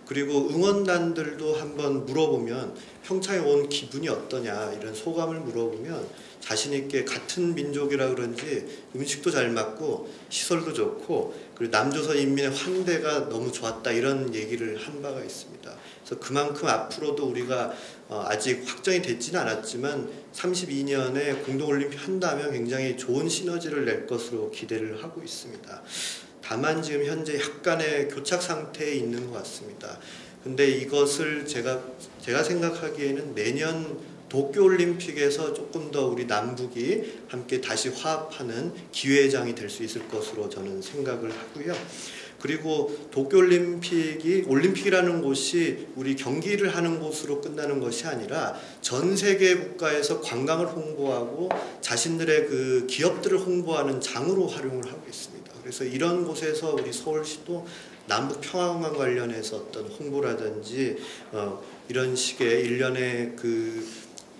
그리고 응원단들도 한번 물어보면 평창에 온 기분이 어떠냐 이런 소감을 물어보면 자신 있게 같은 민족이라 그런지 음식도 잘 맞고 시설도 좋고 그리고 남조선 인민의 환대가 너무 좋았다 이런 얘기를 한 바가 있습니다. 그래서 그만큼 앞으로도 우리가 아직 확정이 됐지는 않았지만 32년에 공동올림픽 한다면 굉장히 좋은 시너지를 낼 것으로 기대를 하고 있습니다. 다만 지금 현재 약간의 교착 상태에 있는 것 같습니다. 근데 이것을 제가 생각하기에는 내년 도쿄올림픽에서 조금 더 우리 남북이 함께 다시 화합하는 기회장이 될 수 있을 것으로 저는 생각을 하고요. 그리고 도쿄올림픽이 올림픽이라는 곳이 우리 경기를 하는 곳으로 끝나는 것이 아니라 전 세계 국가에서 관광을 홍보하고 자신들의 그 기업들을 홍보하는 장으로 활용을 하고 있습니다. 그래서 이런 곳에서 우리 서울시도 남북 평화관광 관련해서 어떤 홍보라든지 이런 식의 일련의 그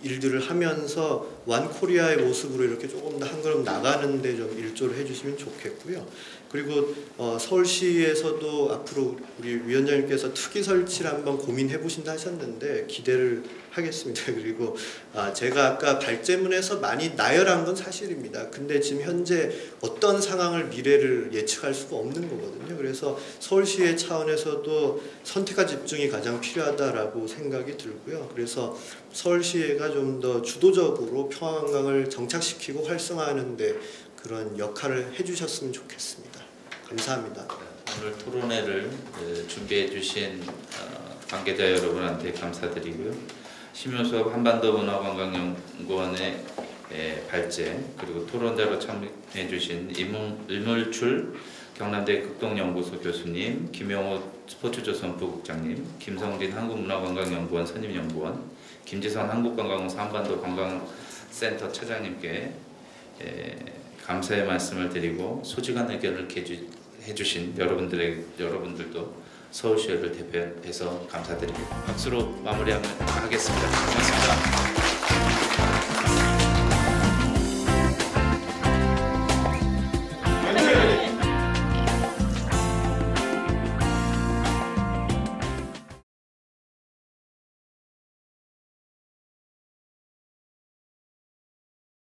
일들을 하면서 완코리아의 모습으로 이렇게 조금 더 한 걸음 나가는데 좀 일조를 해주시면 좋겠고요. 그리고 서울시에서도 앞으로 우리 위원장님께서 특위 설치를 한번 고민해 보신다 하셨는데 기대를 하겠습니다. 그리고 제가 아까 발제문에서 많이 나열한 건 사실입니다. 근데 지금 현재 어떤 상황을 미래를 예측할 수가 없는 거거든요. 그래서 서울시의 차원에서도 선택과 집중이 가장 필요하다라고 생각이 들고요. 그래서 서울시가 좀 더 주도적으로 평화관광을 정착시키고 활성화하는데 그런 역할을 해주셨으면 좋겠습니다. 감사합니다. 오늘 토론회를 준비해 주신 관계자 여러분한테 감사드리고요. 심효섭 한반도 문화관광연구원의 발제 그리고 토론자로 참여해 주신 임물출 경남대 극동연구소 교수님, 김용호 스포츠조선 부국장님, 김성진 한국문화관광연구원 선임연구원, 김지선 한국관광공사 한반도 관광센터 차장님께 감사의 말씀을 드리고 소중한 의견을 해주신 여러분들도 서울시의회를 대표해서 감사드립니다. 박수로 마무리하겠습니다. 고맙습니다.